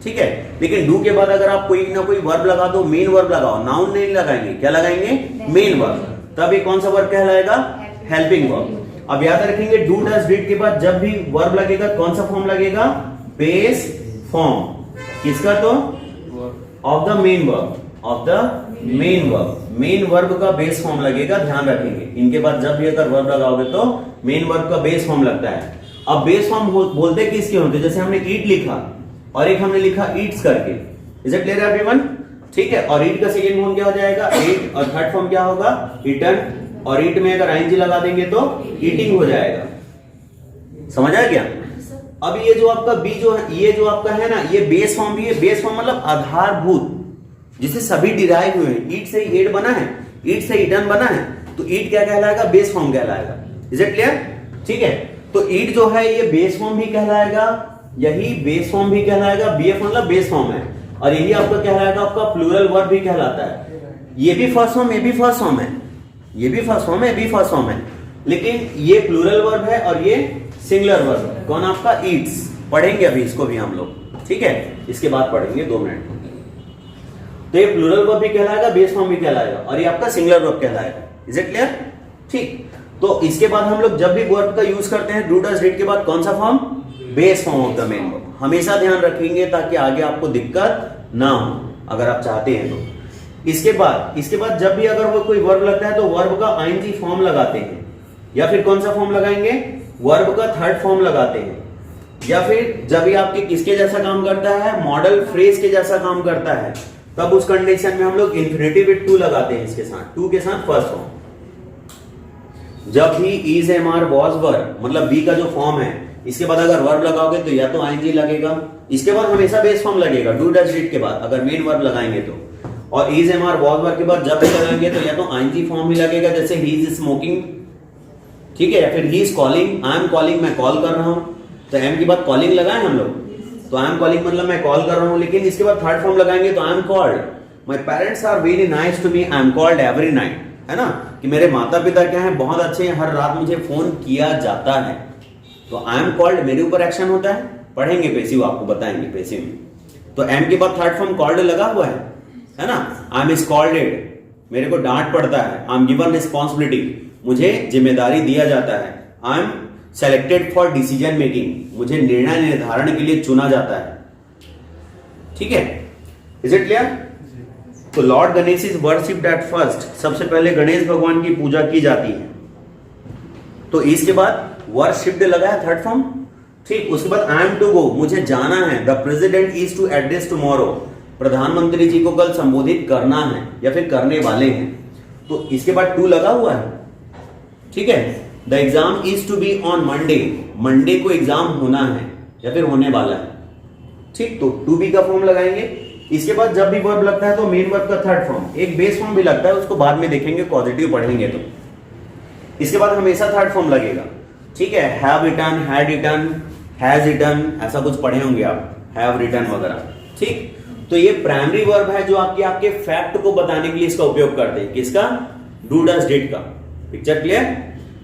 ठीक है। लेकिन डू के बाद अगर आप कोई ना कोई वर्ब लगा दो, मेन वर्ब लगाओ, नाउन नहीं लगाएंगे, क्या लगाएंगे? Main verb. तब ये कौन सा वर्ब कहलाएगा? Helping verb. अब याद रखेंगे डू डज डिड के बाद जब भी वर्ब लगेगा कौन सा फॉर्म लगेगा? Base form. किसका? तो of the main verb, of the main verb. Main verb का बेस फॉर्म लगेगा, ध्यान रखेंगे। इनके बाद जब भी अगर वर्ब लगाओगे तो मेन वर्ब का बेस फॉर्म लगता है। अब बेस फॉर्म बोलते किसके होते? जैसे हमने ईट लिखा और एक हमने लिखा ईट्स करके। Is it clear everyone? ठीक है। और ईट का सेकेंड फॉर्म क्या हो जाएगा, ईट, और थर्ड फॉर्म क्या होगा, ईटन, और ईट में अगर आईएनजी लगा देंगे तो ईटिंग हो जाएगा। समझ आया क्या? अब ये जो आपका बी जो है, ये जो आपका है ना, ये बेस फॉर्म भी है। बेस फॉर्म मतलब आधारभूत, जिसे सभी डिराइव हुए हैं। ईट से ही ईट बना है, ईट से ईटन बना है, तो ईट क्या कहलाएगा, बेस फॉर्म कहलाएगा। Is it clear? ठीक है, तो ईट जो है ये बेस फॉर्म भी कहलाएगा, यही बेस फॉर्म भी कहलाएगा, बीएफ मतलब बेस फॉर्म है, और यही आपका कहलाएगा, आपका प्लूरल वर्ब भी कहलाता है। ये भी फर्स्ट फॉर्म, ये भी फर्स्ट फॉर्म है, ये भी फर्स्ट फॉर्म है, ये भी फर्स्ट फॉर्म है, लेकिन ये प्लूरल वर्ब है और ये सिंगुलर वर्ब है। कौन? आपका ईट्स। पढ़ेंगे अभी इसको भी हम लोग, ठीक है, इसके बाद पढ़ेंगे 2 मिनट। तो ये प्लूरल वर्ब भी कहलाएगा, बेस फॉर्म भी कहलाएगा, और ये आपका सिंगुलर वर्ब कहलाएगा। Is it clear? ठीक। तो इसके बाद हम लोग जब भी वर्ब का यूज करते हैं, डू डज डिड के बाद कौन सा form, base form of the main verb. हमेशा ध्यान रखेंगे ताकि आगे आपको दिक्कत ना हो, अगर आप चाहते हैं तो। इसके बाद जब भी अगर वो कोई वर्ब लगता है तो वर्ब का आईएनजी फॉर्म लगाते हैं, या फिर कौन सा फॉर्म लगाएंगे, वर्ब का थर्ड फॉर्म लगाते हैं, या फिर जब भी आपके किसके जैसा काम करता है, मॉडल फ्रेज के जैसा काम करता है, तब उस कंडीशन में हम लोग इंफिनिटिव विद टू लगाते हैं, इसके साथ, टू के साथ फर्स्ट फॉर्म। जब भी इज, एम, आर, वॉज, वर, मतलब बी का जो फॉर्म है, इसके बाद अगर वर्ब लगाओगे तो या तो आईएनजी लगेगा, इसके बाद हमेशा बेस फॉर्म लगेगा, डू डज डिड के बाद अगर मेन वर्ब लगाएंगे तो, और इज, एम, आर, वॉज, वर के बाद जब भी लगाएंगे तो या तो आईएनजी फॉर्म ही लगेगा, जैसे ही इज स्मोकिंग, ठीक है, या फिर he is calling, I am calling, मैं कॉल कर रहा हूं, तो एम के बाद कॉलिंग लगाए हम लोग, तो आई एम कॉलिंग मतलब मैं कॉल कर रहा हूं, लेकिन इसके बाद थर्ड फॉर्म लगाएंगे तो I am called, my parents are very nice to me, I am called every night, है ना, कि मेरे माता पिता क्या है, बहुत अच्छे हैं, हर रात मुझे फोन किया जाता है, तो आई एम कॉल्ड मेरे ऊपर एक्शन होता है। पढ़ेंगे पेसिव, आपको बताएंगे पेसिव में। तो एम के बाद थर्ड फॉर्म कॉल्ड लगा हुआ है ना, आई एम स्कॉल्डेड, मेरे को डांट पड़ता है, आई एम गिवन रिस्पॉन्सिबिलिटी, मुझे जिम्मेदारी दिया जाता है, I am selected for decision making, मुझे निर्णय निर्धारण के लिए चुना जाता है। ठीक है, इज इट क्लियर? तो Lord Ganesh is worshipped at first, सबसे पहले गणेश भगवान की पूजा की जाती है। तो इसके बाद वर्शिप्ड लगा है थर्ड फॉर्म, ठीक। उसके बाद आई एम टू गो, मुझे जाना है, the president is to address tomorrow, प्रधानमंत्री जी को कल संबोधित करना है या फिर करने वाले हैं, तो इसके बाद टू लगा हुआ है, ठीक है। The exam is to be on Monday, Monday को एग्जाम होना है या फिर होने वाला है, ठीक। तो टू बी का फॉर्म लगाएंगे। इसके बाद जब भी वर्ब लगता है तो मेन वर्ब का थर्ड फॉर्म, एक बेस फॉर्म भी लगता है, उसको बाद में देखेंगे, पॉजिटिव पढ़ेंगे तो। इसके बाद हमेशा थर्ड फॉर्म लगेगा, ठीक है। Have eaten, had eaten, has eaten, ऐसा कुछ पढ़े होंगे आप, हैव रिटन वगैरह, ठीक। तो ये प्राइमरी वर्ब है जो आपके फैक्ट को बताने के लिए इसका उपयोग करते हैं, किसका, डू डज डिड का। Picture clear?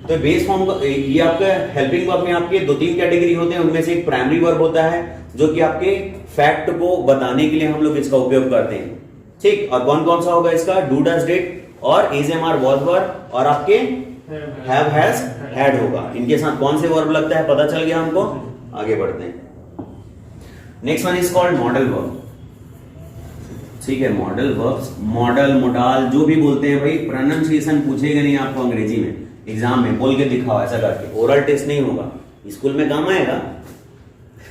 तो बेस फॉर्म का ये आपका हेल्पिंग वर्ब में आपके 2-3 कैटेगरी होते हैं, उनमें से एक प्राइमरी वर्ब होता है जो कि आपके फैक्ट को बताने के लिए हम लोग इसका उपयोग करते हैं, ठीक। और कौन कौन सा होगा इसका, डू डज डिड और इज, एम, आर, वॉज, वर, और आपके हैव, हैज, हैड होगा। इनके साथ कौन से वर्ब लगता है पता चल गया हमको, आगे बढ़ते हैं। Next one is called modal verb, ठीक है। मॉडल वर्ब्स, मॉडल, मोडाल, जो भी बोलते हैं भाई, प्रोनाउंसिएशन पूछेगा नहीं आपको अंग्रेजी में, एग्जाम में बोल के दिखाओ ऐसा करके, ओरल टेस्ट नहीं होगा, स्कूल में काम आएगा,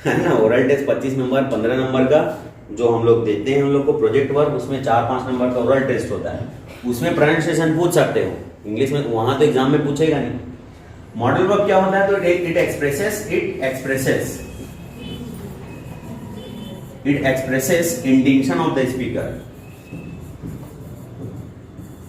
है ना। ओरल टेस्ट 25 नंबर 15 नंबर का जो हम लोग देते हैं, हम लोग को प्रोजेक्ट वर्क, उसमें 4-5 नंबर का ओरल टेस्ट होता है, उसमें प्रोनाउंसिएशन पूछ सकते हो इंग्लिश में, वहां तो एग्जाम में पूछेगा नहीं। मॉडल वर्ब क्या होता है, तो it expresses intention of the speaker,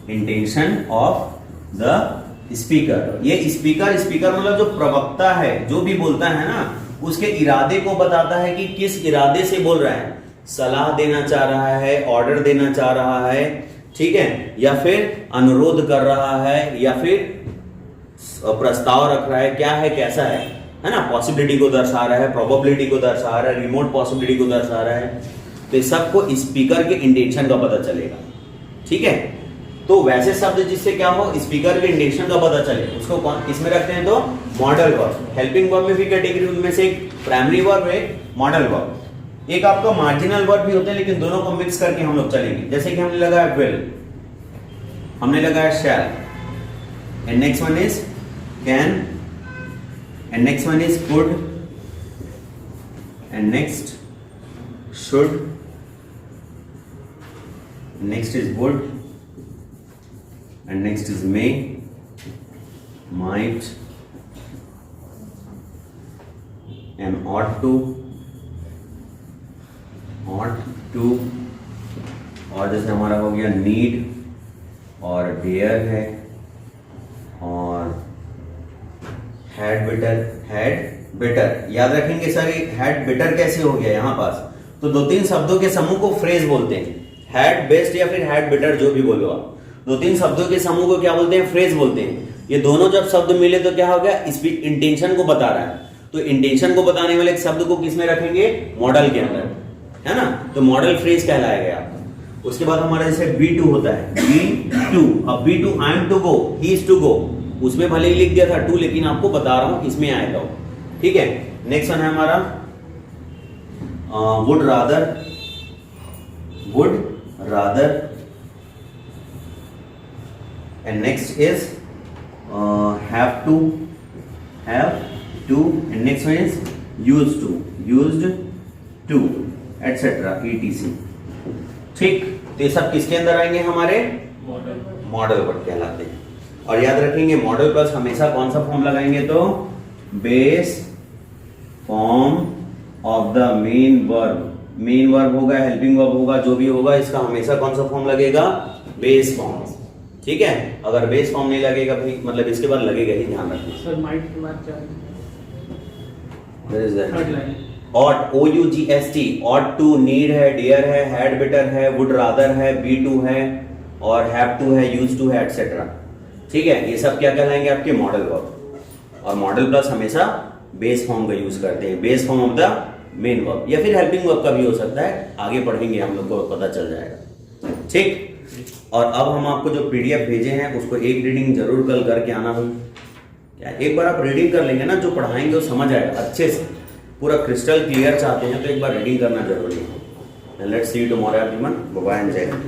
intention of the speaker. ये स्पीकर मतलब जो प्रवक्ता है, जो भी बोलता है ना, उसके इरादे को बताता है कि किस इरादे से बोल रहा है, सलाह देना चाह रहा है, ऑर्डर देना चाह रहा है, ठीक है, या फिर अनुरोध कर रहा है, या फिर प्रस्ताव रख रहा है, क्या है, कैसा है ना, पॉसिबिलिटी को दर्शा रहा है, प्रोबेबिलिटी को दर्शा रहा है, रिमोट पॉसिबिलिटी को दर्शा रहा है, तो इस सबको स्पीकर के इंटेंशन का पता चलेगा, ठीक है। तो वैसे शब्द जिससे क्या हो, स्पीकर के इंटेंशन का पता चले, उसको किसमें रखते हैं, तो मॉडल वर्ब। हेल्पिंग वर्ब में भी कैटेगरी, उनमें से एक प्राइमरी वर्ब है, मॉडल वर्ब, एक आपका मार्जिनल वर्ब भी होते हैं, लेकिन दोनों को मिक्स करके हम लोग चलेंगे। जैसे कि हमने लगाया विल, हमने लगाया shall, and next one is can, and next one is could, and next should, next is would, and next is may, might, and ought to, और जैसे हमारा हो गया need और dare है, और had better, याद रखेंगे सर ये had better कैसे हो गया यहाँ पास, तो दो तीन शब्दों के समूह को फ्रेज बोलते हैं, had best या फिर had better जो भी बोलो आप, दो तीन शब्दों के समूह को क्या बोलते हैं, फ्रेज बोलते हैं। ये दोनों जब शब्द मिले तो क्या हो गया, स्पीच इंटेंशन को बता रहा है, तो इंटेंशन को बताने वाले एक शब्द को किस में रखेंगे, मॉडल के अंदर, है ना, तो मॉडल फ्रेज कहलाएगा आपका। उसके बाद हमारा जैसे B2 होता है, B2, अब B2 I am to go, he is to go, उसमें भले ही लिख दिया था टू, लेकिन आपको बता रहा हूं इसमें आएगा वो, ठीक है। नेक्स्ट वन है हमारा would rather, and next is have to, and next one is used to, etc. etc. ठीक, तो ये सब किसके अंदर आएंगे, हमारे मॉडल वर्ड कहलाते हैं। और याद रखेंगे मॉडल प्लस हमेशा कौन सा फॉर्म लगाएंगे, तो base form of the main verb होगा, हेल्पिंग वर्ब होगा, जो भी होगा इसका हमेशा कौन सा फॉर्म लगेगा, बेस फॉर्म, ठीक है। अगर बेस फॉर्म नहीं लगेगा भाई, मतलब इसके बाद लगेगा ही, ध्यान रखना। सर माइट के बाद क्या है? Where is that? Third line ought, OUGST, ought to, need है, dare है, had better है, would rather है, B2 है, और have to है, used to है, etc. ठीक है, ये सब क्या कहलाएंगे आपके मॉडल वर्ब। और मॉडल प्लस हमेशा बेस फॉर्म का यूज करते हैं, base form of the main verb, या फिर हेल्पिंग वर्ब का भी हो सकता है, आगे पढ़ेंगे हम लोग को पता चल जाएगा, ठीक। और अब हम आपको जो PDF भेजे हैं उसको एक रीडिंग जरूर कल करके आना भाई, क्या एक बार आप रीडिंग कर लेंगे ना, जो पढ़ाएंगे वो समझ आएगा अच्छे से, पूरा क्रिस्टल क्लियर चाहते हैं तो एक बार रीडिंग करना जरूरी है। Let's see you tomorrow everyone, bye bye and जय हिंद।